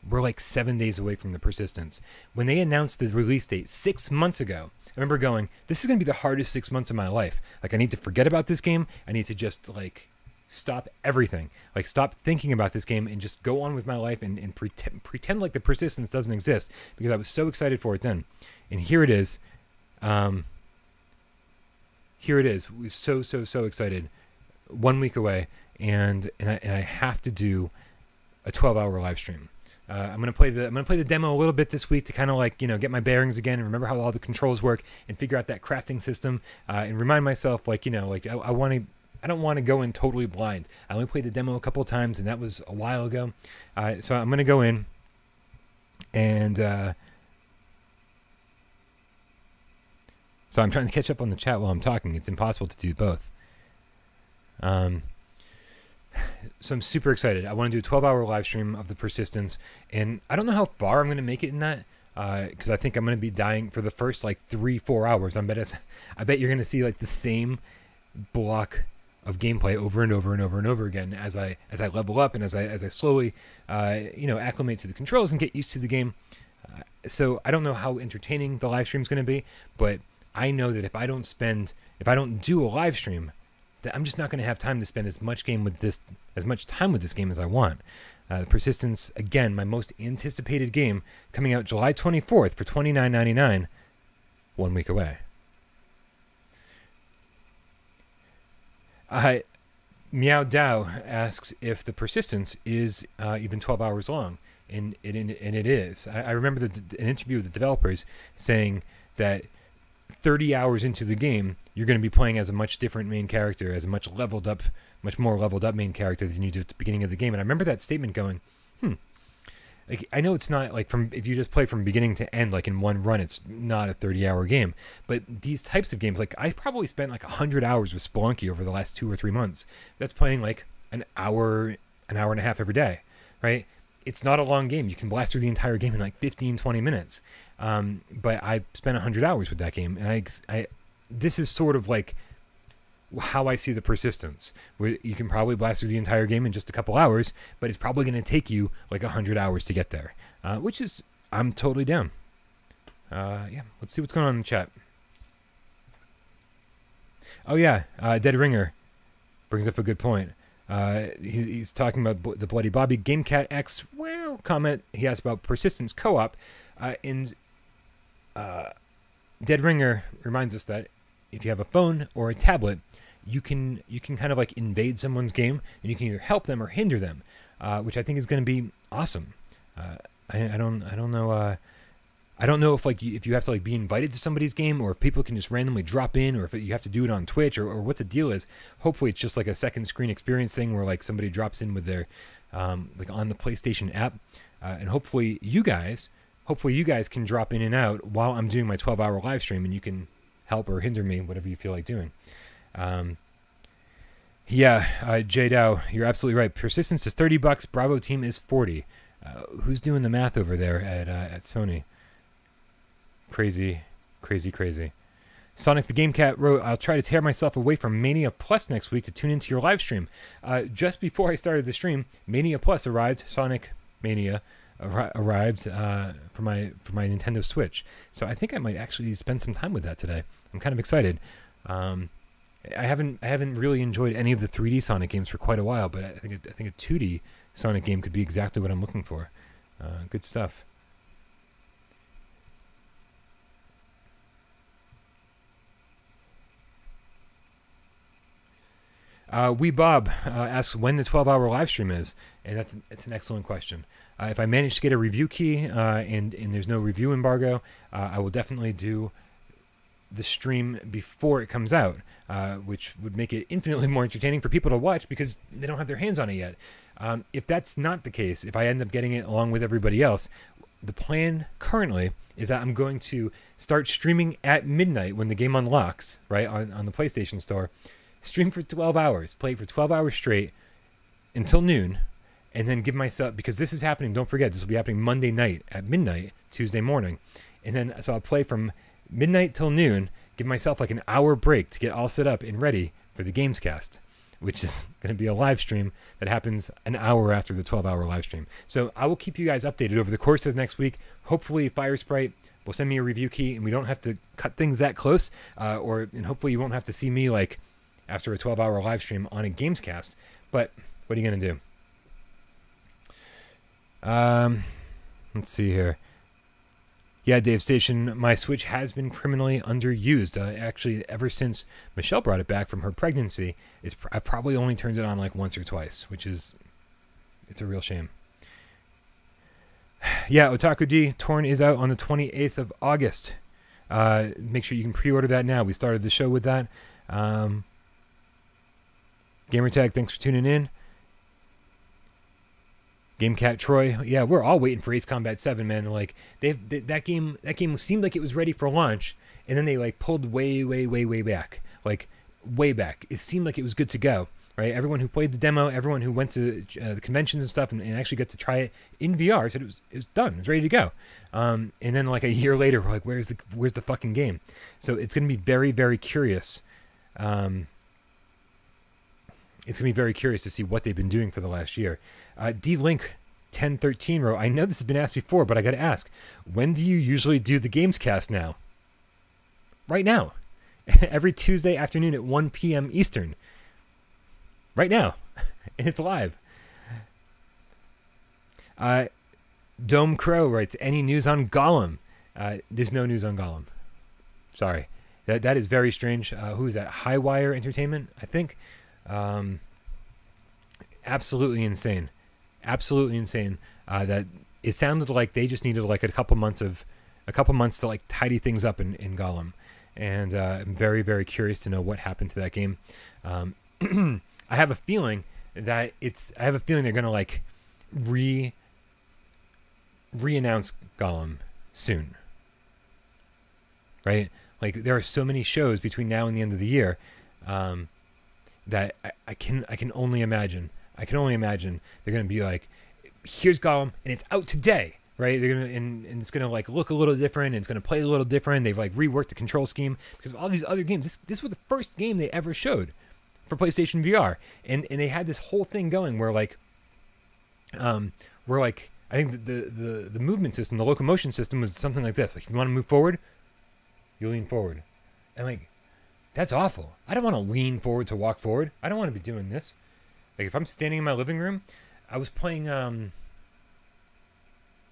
we're like 7 days away from the Persistence. When they announced the release date 6 months ago, I remember going, this is going to be the hardest 6 months of my life. Like, I need to forget about this game. I need to just, like, stop everything. Like, stop thinking about this game and just go on with my life and pretend like the Persistence doesn't exist, because I was so excited for it then. And here it is. Here it is. We're so excited. 1 week away, and I have to do a 12-hour live stream. I'm gonna play the demo a little bit this week to kind of like get my bearings again and remember how all the controls work and figure out that crafting system and remind myself I don't want to go in totally blind. I only played the demo a couple of times and that was a while ago, so I'm gonna go in and so I'm trying to catch up on the chat while I'm talking. It's impossible to do both. So I'm super excited. I want to do a 12-hour live stream of the Persistence, and I don't know how far I'm going to make it in that, because I think I'm going to be dying for the first like 3-4 hours. I bet you're going to see like the same block of gameplay over and over and over and over again as I level up and as I slowly acclimate to the controls and get used to the game. So I don't know how entertaining the live stream is going to be, but I know that if I don't do a live stream, that I'm just not going to have time to spend as much time with this game as I want. The Persistence, again, my most anticipated game, coming out July 24th for $29.99, 1 week away. Meow Dow asks if the Persistence is even 12 hours long, and it is. I remember an interview with the developers saying that 30 hours into the game, you're going to be playing as a much different main character, as a much more leveled up main character than you do at the beginning of the game. And I remember that statement going, like, I know it's not like if you just play from beginning to end, like in one run, it's not a 30-hour game. But these types of games, like I probably spent like 100 hours with Spelunky over the last 2 or 3 months. That's playing like an hour and a half every day, right? It's not a long game. You can blast through the entire game in like 15, 20 minutes. But I spent 100 hours with that game, and this is sort of like how I see the Persistence, where you can probably blast through the entire game in just a couple hours, but it's probably going to take you like 100 hours to get there, which is, I'm totally down. Yeah, let's see what's going on in the chat. Oh yeah, Dead Ringer brings up a good point. He's talking about the Bloody Bobby GameCat X comment. He asked about Persistence co-op, and Dead Ringer reminds us that if you have a phone or a tablet, you can kind of like invade someone's game, and you can either help them or hinder them, which I think is going to be awesome. I don't know. I don't know if you have to like be invited to somebody's game, or if people can just randomly drop in, or if you have to do it on Twitch, or what the deal is. Hopefully it's just like a second screen experience thing where like somebody drops in with their like on the PlayStation app, and hopefully you guys can drop in and out while I'm doing my 12-hour live stream, and you can help or hinder me, whatever you feel like doing. Jay Dow, you're absolutely right. Persistence is $30. Bravo Team is $40. Who's doing the math over there at Sony? Crazy. Sonic the GameCat wrote, I'll try to tear myself away from Mania Plus next week to tune into your live stream. Just before I started the stream, Mania Plus arrived. Sonic Mania arrived for my Nintendo Switch. So I think I might actually spend some time with that today. I'm kind of excited. I haven't really enjoyed any of the 3D Sonic games for quite a while, but I think a 2D Sonic game could be exactly what I'm looking for. Good stuff. Bob asks when the 12-hour live stream is, and it's an excellent question. If I manage to get a review key and there's no review embargo, I will definitely do the stream before it comes out, which would make it infinitely more entertaining for people to watch because they don't have their hands on it yet. If that's not the case, if I end up getting it along with everybody else, the plan currently is that I'm going to start streaming at midnight when the game unlocks, right, on the PlayStation Store. Stream for 12 hours, play it for 12 hours straight until noon, and then give myself, because this is happening, don't forget, this will be happening Monday night at midnight, Tuesday morning. And then, so I'll play from midnight till noon, give myself like an hour break to get all set up and ready for the Gamescast, which is going to be a live stream that happens an hour after the 12-hour live stream. So I will keep you guys updated over the course of next week. Hopefully Firesprite will send me a review key and we don't have to cut things that close, and hopefully you won't have to see me like after a 12-hour live stream on a Gamescast. But what are you going to do? Let's see here. Yeah, Dave Station, my Switch has been criminally underused. Actually, ever since Michelle brought it back from her pregnancy, I've probably only turned it on like once or twice, it's a real shame. Yeah, Otaku D, Torn is out on the 28th of August. Make sure you can pre-order that now. We started the show with that. Gamertag, thanks for tuning in. GameCat Troy, yeah, we're all waiting for Ace Combat 7, man. Like that game seemed like it was ready for launch, and then they like pulled way back, like way back. It seemed like it was good to go, right? Everyone who played the demo, everyone who went to the conventions and stuff, and actually got to try it in VR, said it was done, it was ready to go. And then like a year later, we're like, where's the fucking game? So it's gonna be very curious. It's going to be very curious to see what they've been doing for the last year. D-Link 1013 row. I know this has been asked before, but I got to ask, when do you usually do the Gamescast now? Right now. Every Tuesday afternoon at 1 p.m. Eastern. Right now. And it's live. Dome Crow writes, any news on Gollum? There's no news on Gollum. Sorry. That is very strange. Who is that? Highwire Entertainment, I think. Absolutely insane. That it sounded like they just needed like a couple months to like tidy things up in Gollum, and I'm very curious to know what happened to that game. I have a feeling they're gonna like re-announce Gollum soon, right? Like there are so many shows between now and the end of the year. That I can only imagine. They're gonna be like, here's Gollum and it's out today, right? They're gonna and it's gonna like look a little different and it's gonna play a little different. They've like reworked the control scheme because of all these other games. This was the first game they ever showed for PlayStation VR, and they had this whole thing going where like I think the movement system, the locomotion system was something like this. Like if you want to move forward, you lean forward, and like. That's awful. I don't want to lean forward to walk forward. I don't want to be doing this. Like if I'm standing in my living room, I was playing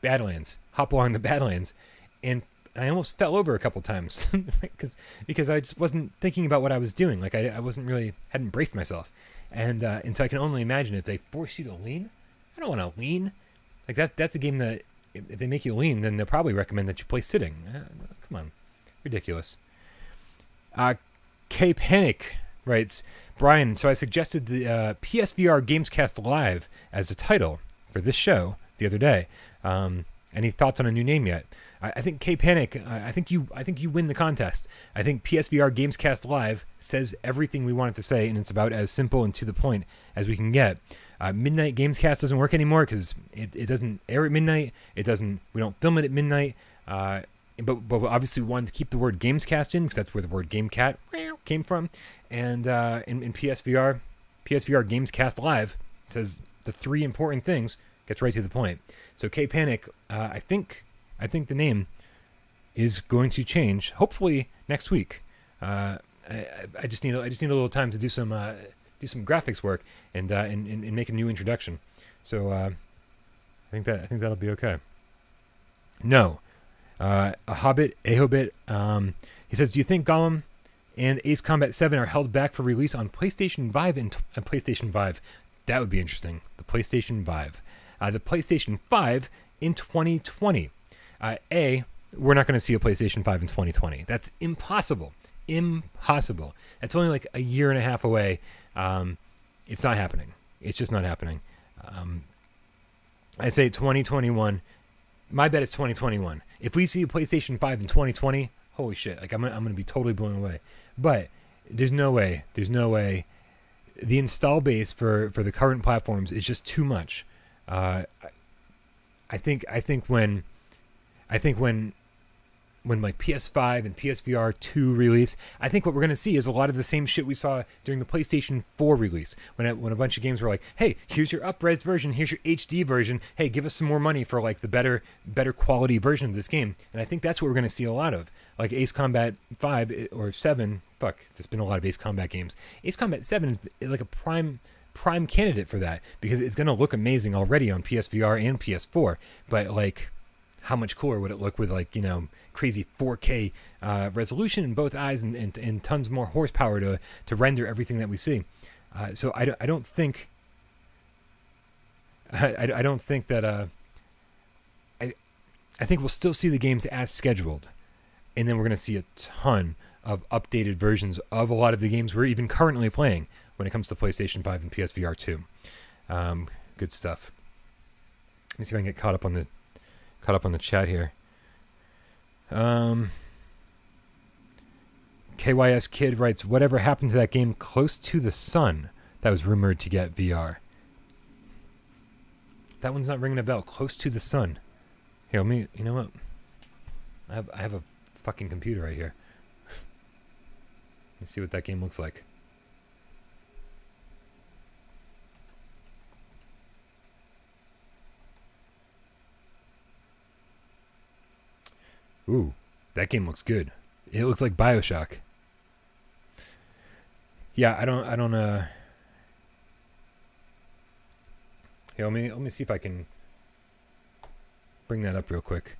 Badlands, Hopalong the Badlands, and I almost fell over a couple times because I just wasn't thinking about what I was doing. Like I hadn't braced myself, and so I can only imagine if they force you to lean. I don't want to lean. Like that's a game that if they make you lean, then they'll probably recommend that you play sitting. Come on, ridiculous. K Panic writes, Brian, so I suggested the PSVR Gamescast Live as a title for this show the other day. Any thoughts on a new name yet? I think K Panic, I think you win the contest. I think PSVR Gamescast Live says everything we want it to say, and it's about as simple and to the point as we can get. Midnight Gamescast doesn't work anymore because it doesn't air at midnight. We don't film it at midnight. But obviously we wanted to keep the word Gamescast in because that's where the word GameCat came from. And in PSVR Gamescast Live says the three important things, gets right to the point. So K Panic, I think the name is going to change. Hopefully next week. I just need a little time to do some graphics work and make a new introduction. So I think that'll be okay. No. A Hobbit, he says, do you think Gollum and Ace Combat 7 are held back for release on PlayStation 5 and PlayStation 5? That would be interesting. The PlayStation 5. The PlayStation 5 in 2020. We're not going to see a PlayStation 5 in 2020. That's impossible. That's only like a year and a half away. It's not happening. It's just not happening. I say 2021. My bet is 2021. If we see a PlayStation 5 in 2020, holy shit! Like I'm gonna be totally blown away. But there's no way. There's no way. The install base for the current platforms is just too much. I think when like PS5 and PSVR 2 release, I think what we're going to see is a lot of the same shit we saw during the PlayStation 4 release, when a bunch of games were like, hey, here's your up-res version, here's your HD version, hey, give us some more money for like the better quality version of this game. And I think that's what we're going to see a lot of. Like Ace Combat 5 or 7, fuck, there's been a lot of Ace Combat games. Ace Combat 7 is like a prime candidate for that, because it's going to look amazing already on PSVR and PS4, but like, how much cooler would it look with, like, you know, crazy 4K resolution in both eyes and tons more horsepower to render everything that we see. So I don't think that I think we'll still see the games as scheduled, and then we're going to see a ton of updated versions of a lot of the games we're even currently playing when it comes to PlayStation 5 and PSVR 2. Good stuff. Let me see if I can get caught up on the chat here. KYS Kid writes, whatever happened to that game Close to the Sun that was rumored to get VR? That one's not ringing a bell. Close to the Sun. Here, you know what? I have a fucking computer right here. Let me see what that game looks like. Ooh, that game looks good. It looks like BioShock. Yeah, I don't Here, let me see if I can bring that up real quick.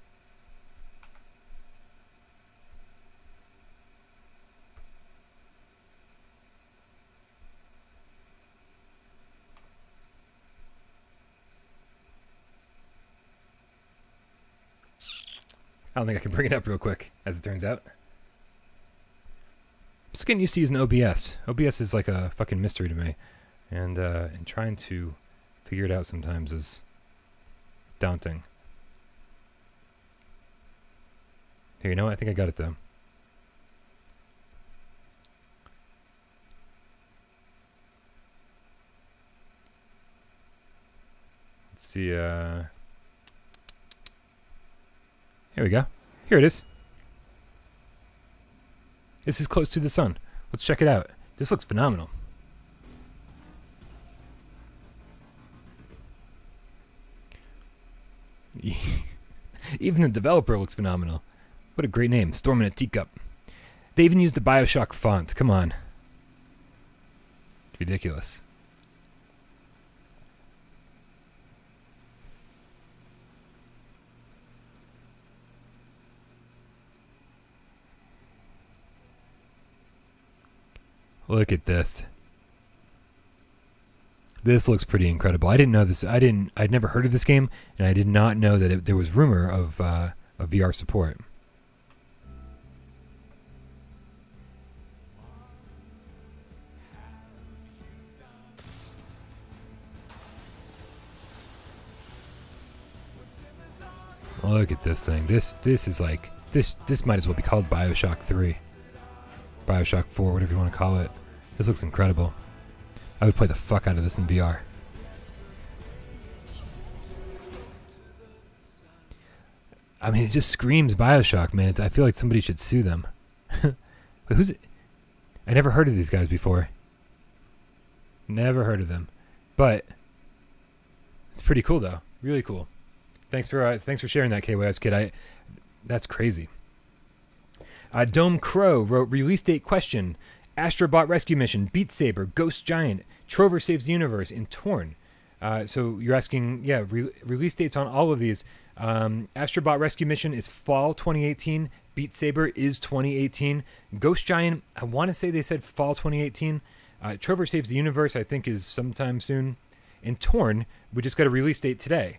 I don't think I can bring it up real quick, as it turns out. I'm just getting used to using OBS. OBS is like a fucking mystery to me. And trying to figure it out sometimes is daunting. Here, you know what? I think I got it, though. Let's see, Here we go. Here it is. This is Close to the Sun. Let's check it out. This looks phenomenal. Even the developer looks phenomenal. What a great name. Storm in a Teacup. They even used the BioShock font. Come on. It's ridiculous. Look at this. This looks pretty incredible. I didn't know this. I'd never heard of this game, and I did not know that there was rumor of VR support. Look at this thing. This is like this might as well be called BioShock 3. BioShock 4, whatever you want to call it. This looks incredible. I would play the fuck out of this in VR. I mean, it just screams BioShock, man. I feel like somebody should sue them. But who's it? I never heard of these guys before. Never heard of them. But it's pretty cool, though. Really cool. Thanks for sharing that, KYS Kid. That's crazy. Dome Crow wrote, release date question: Astrobot Rescue Mission, Beat Saber, Ghost Giant, Trover Saves the Universe, and Torn. So you're asking, yeah, release dates on all of these. Astrobot Rescue Mission is fall 2018. Beat Saber is 2018. Ghost Giant, I want to say they said fall 2018. Trover Saves the Universe, I think, is sometime soon. And Torn, we just got a release date today.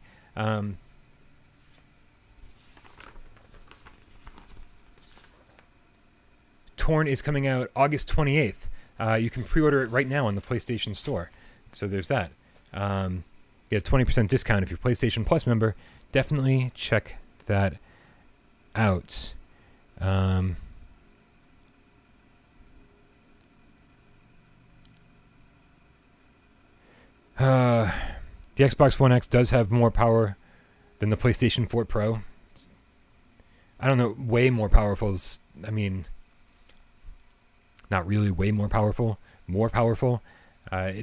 Torn is coming out August 28th. You can pre-order it right now on the PlayStation Store. So there's that. get a 20% discount if you're a PlayStation Plus member. Definitely check that out. The Xbox One X does have more power than the PlayStation 4 Pro. I don't know, way more powerful is, I mean, not really way more powerful. More powerful. I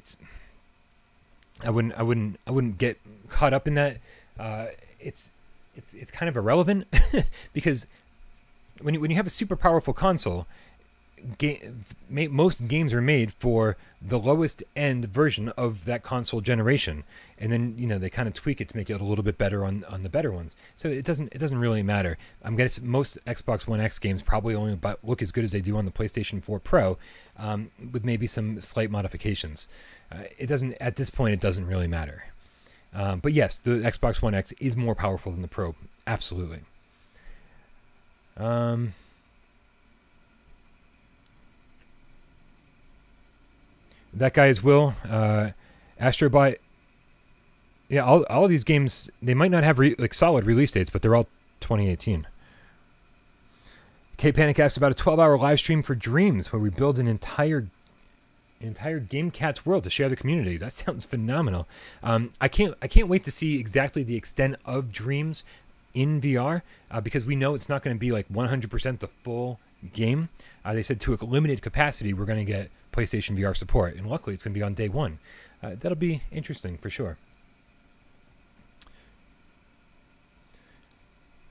wouldn't get caught up in that. It's kind of irrelevant because when you have a super powerful console, most games are made for the lowest end version of that console generation, and then they kind of tweak it to make it a little bit better on the better ones. So it doesn't really matter. I'm guessing most Xbox One X games probably only look as good as they do on the PlayStation 4 Pro, with maybe some slight modifications. At this point it doesn't really matter. But yes, the Xbox One X is more powerful than the Pro, absolutely. That guy is Will. Astrobot. Yeah, all of these games, they might not have solid release dates, but they're all 2018. K-Panic asked about a 12-hour live stream for Dreams, where we build an entire Gamecast world to share the community. That sounds phenomenal. I can't wait to see exactly the extent of Dreams in VR, because we know it's not going to be like 100% the full game. They said to a limited capacity, we're going to get PlayStation VR support, and luckily it's going to be on day one. That'll be interesting for sure.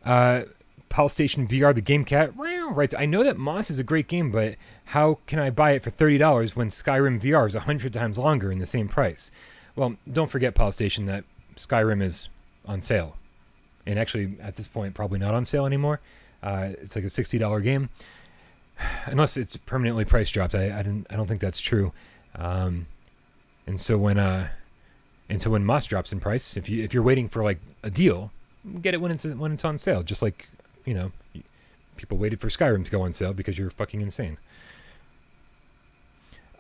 Polystation VR, the Game Cat writes, I know that Moss is a great game, but how can I buy it for $30 when Skyrim VR is 100 times longer in the same price? Well, don't forget, Polystation, that Skyrim is on sale. And actually, at this point, probably not on sale anymore. It's like a $60 game. Unless it's permanently price dropped. I don't think that's true. And so when Moss drops in price, if you're waiting for like a deal, get it when it's on sale. Just like, people waited for Skyrim to go on sale because you're fucking insane.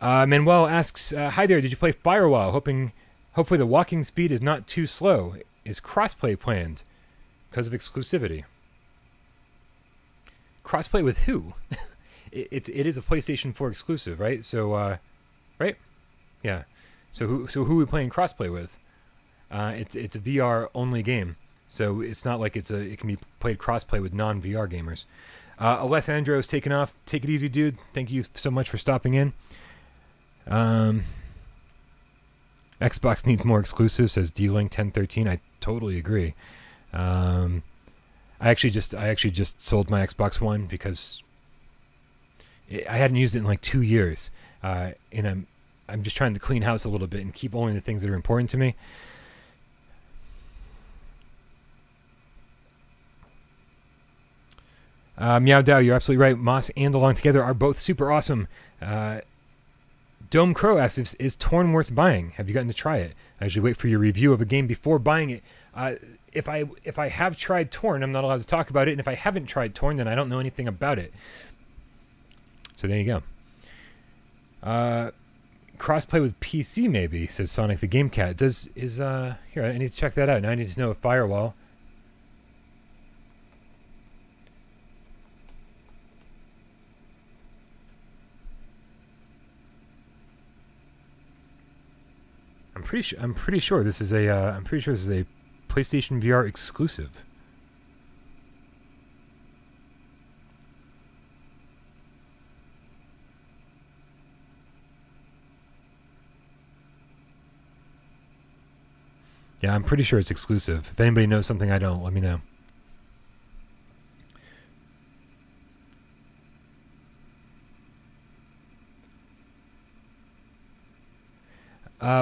Manuel asks, hi there, did you play Firewall? Hopefully the walking speed is not too slow. Is crossplay planned because of exclusivity? Crossplay with who? It is a PlayStation 4 exclusive, right? So, right? Yeah. So who are we playing crossplay with? It's a VR only game, so it's not like it can be played crossplay with non-VR gamers. Alessandro's taken off. Take it easy, dude. Thank you so much for stopping in. Xbox needs more exclusives, says D-Link 1013. I totally agree. I actually just sold my Xbox One because I hadn't used it in like 2 years, and I'm just trying to clean house a little bit and keep only the things that are important to me. Meow Dow, you're absolutely right. Moss and Along Together are both super awesome. Dome Crow asks, is Torn worth buying? Have you gotten to try it? I usually wait for your review of a game before buying it. If I have tried Torn, I'm not allowed to talk about it, and if I haven't tried Torn, then I don't know anything about it. So there you go. Crossplay with PC maybe, says Sonic the Game Cat. Here, I need to check that out. Now I need to know if Firewall. I'm pretty sure this is a PlayStation VR exclusive. Yeah, I'm pretty sure it's exclusive. If anybody knows something I don't, let me know.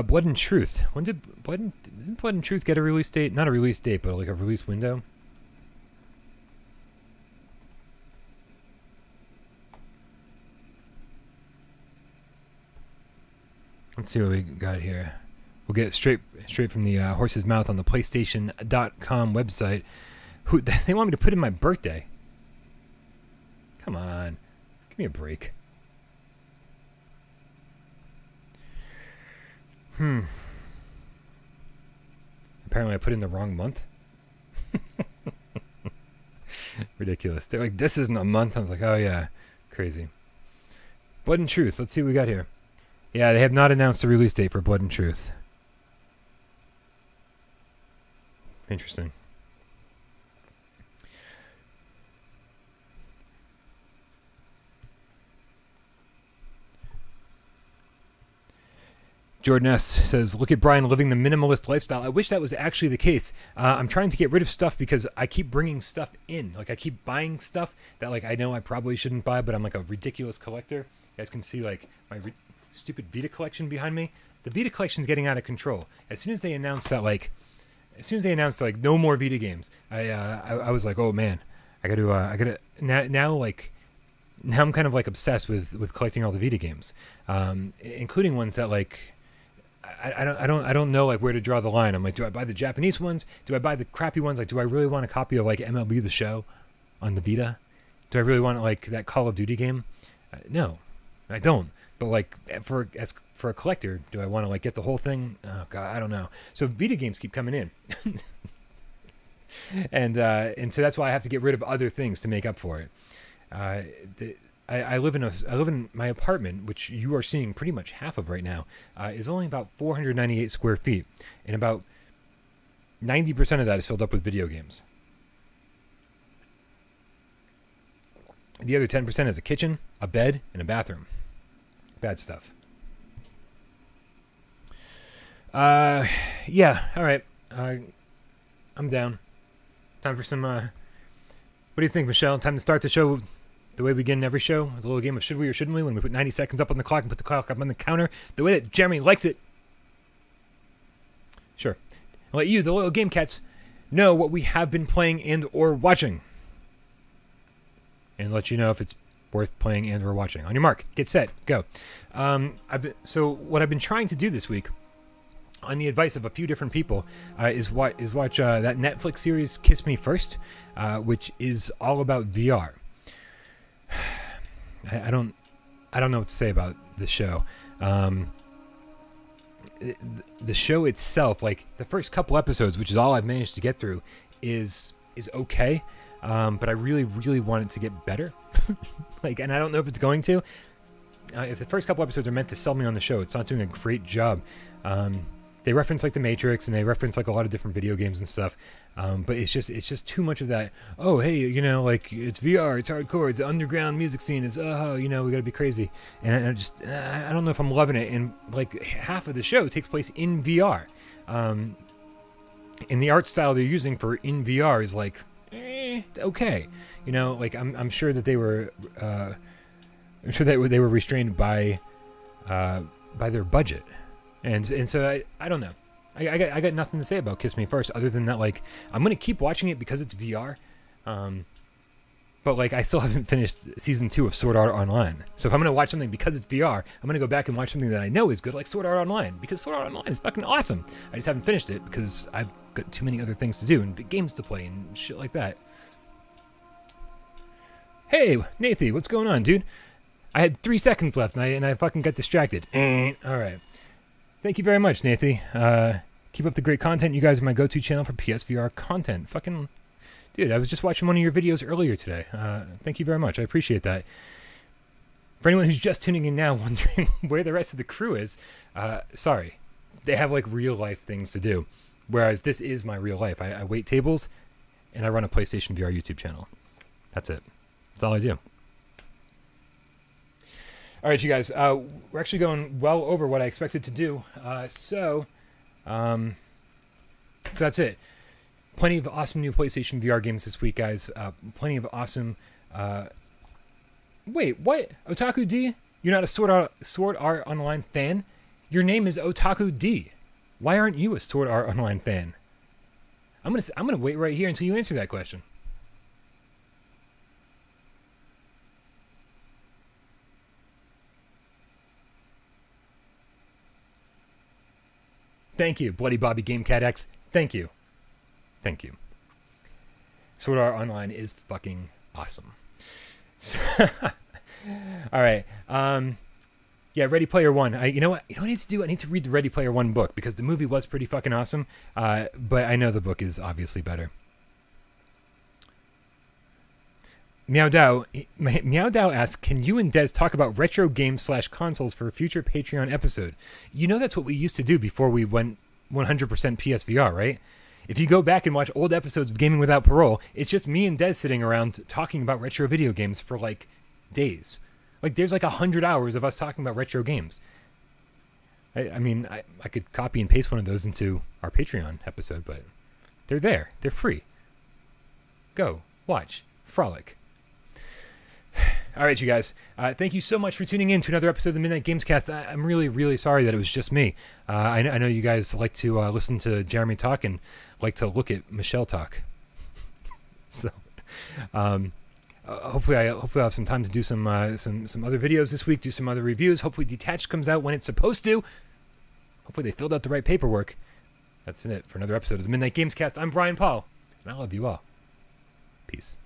Blood and Truth. When didn't Blood and Truth get a release date? Not a release date, but like a release window. Let's see what we got here. We'll get straight from the horse's mouth on the PlayStation.com website. They want me to put in my birthday. Come on, give me a break. apparently I put in the wrong month. Ridiculous. They're like, this isn't a month. I was like, oh yeah, crazy. Blood and Truth. Let's see what we got here. Yeah, they have not announced the release date for Blood and Truth. Interesting. Jordan S. says, look at Brian living the minimalist lifestyle. I wish that was actually the case. I'm trying to get rid of stuff because I keep bringing stuff in. Like, I keep buying stuff that, like, I know I probably shouldn't buy, but I'm, like, a ridiculous collector. You guys can see, like, my stupid Vita collection behind me. The Vita collection's getting out of control. As soon as they announced that, like, no more Vita games, I was like, oh, man. I gotta, now, like, now I'm kind of, like, obsessed with collecting all the Vita games. Including ones that, like, I don't know like where to draw the line. I'm like, do I buy the Japanese ones? Do I buy the crappy ones? Like, do I really want a copy of like MLB The Show on the Vita? Do I really want like that Call of Duty game? No, I don't. But like for a collector, do I want to like get the whole thing? Oh God, I don't know. So Vita games keep coming in, and so that's why I have to get rid of other things to make up for it. I live in my apartment, which you are seeing pretty much half of right now, is only about 498 square feet, and about 90% of that is filled up with video games. The other 10% is a kitchen, a bed, and a bathroom. Bad stuff. Yeah, all right. I'm down. Time for some. What do you think, Michelle? Time to start the show. The way we begin every show, a little game of should we or shouldn't we, when we put 90 seconds up on the clock and put the clock up on the counter, the way that Jeremy likes it. Sure. I'll let you, the loyal game cats, know what we have been playing and or watching. And let you know if it's worth playing and or watching. On your mark, get set, go. So what I've been trying to do this week, on the advice of a few different people, is watch that Netflix series Kiss Me First, which is all about VR. I don't know what to say about the show. The show itself, like the first couple episodes, which is all I've managed to get through, is okay. But I really want it to get better. Like, and I don't know if it's going to. If the first couple episodes are meant to sell me on the show, it's not doing a great job. They reference like The Matrix, and they reference like a lot of different video games and stuff. But it's just too much of that. Oh, hey, you know, like it's VR, it's hardcore, it's underground music scene, it's you know, we gotta be crazy. And I don't know if I'm loving it. And like half of the show takes place in VR. And the art style they're using for in VR is like, okay, you know, like I'm sure that they were, they were restrained by their budget. And so I don't know. I got nothing to say about Kiss Me First other than that, like, I'm going to keep watching it because it's VR. But, like, I still haven't finished Season 2 of Sword Art Online. So if I'm going to watch something because it's VR, I'm going to go back and watch something that I know is good, like Sword Art Online. Because Sword Art Online is fucking awesome. I just haven't finished it because I've got too many other things to do and big games to play and shit like that. Hey, Nathy, what's going on, dude? I had 3 seconds left and I fucking got distracted. All right. Thank you very much, Nathy. Keep up the great content. You guys are my go-to channel for PSVR content. Fucking, dude, I was just watching one of your videos earlier today. Thank you very much. I appreciate that. For anyone who's just tuning in now, wondering where the rest of the crew is, sorry. They have, like, real-life things to do. Whereas this is my real life. I wait tables, and I run a PlayStation VR YouTube channel. That's it. That's all I do. All right, you guys, we're actually going well over what I expected to do. So that's it. Plenty of awesome new PlayStation VR games this week, guys. Plenty of awesome... Wait, what? Otaku D? You're not a Sword Art Online fan? Your name is Otaku D. Why aren't you a Sword Art Online fan? I'm gonna wait right here until you answer that question. Thank you, Bloody Bobby Gamecat X. Thank you. Thank you. Sword Art Online is fucking awesome. All right. Yeah, Ready Player One. You know what? You know what I need to do? I need to read the Ready Player One book because the movie was pretty fucking awesome. But I know the book is obviously better. Meow Dao asks, can you and Des talk about retro games / consoles for a future Patreon episode? You know that's what we used to do before we went 100% PSVR, right? If you go back and watch old episodes of Gaming Without Parole, it's just me and Des sitting around talking about retro video games for like days. Like there's like 100 hours of us talking about retro games. I mean, I could copy and paste one of those into our Patreon episode, but they're there. They're free. Go, watch, frolic. All right, you guys. Thank you so much for tuning in to another episode of the Midnight Gamescast. I'm really, really sorry that it was just me. I know you guys like to listen to Jeremy talk and like to look at Michelle talk. So, hopefully I'll have some time to do some other videos this week, do some other reviews. Hopefully Detached comes out when it's supposed to. Hopefully they filled out the right paperwork. That's it for another episode of the Midnight Gamescast. I'm Brian Paul, and I love you all. Peace.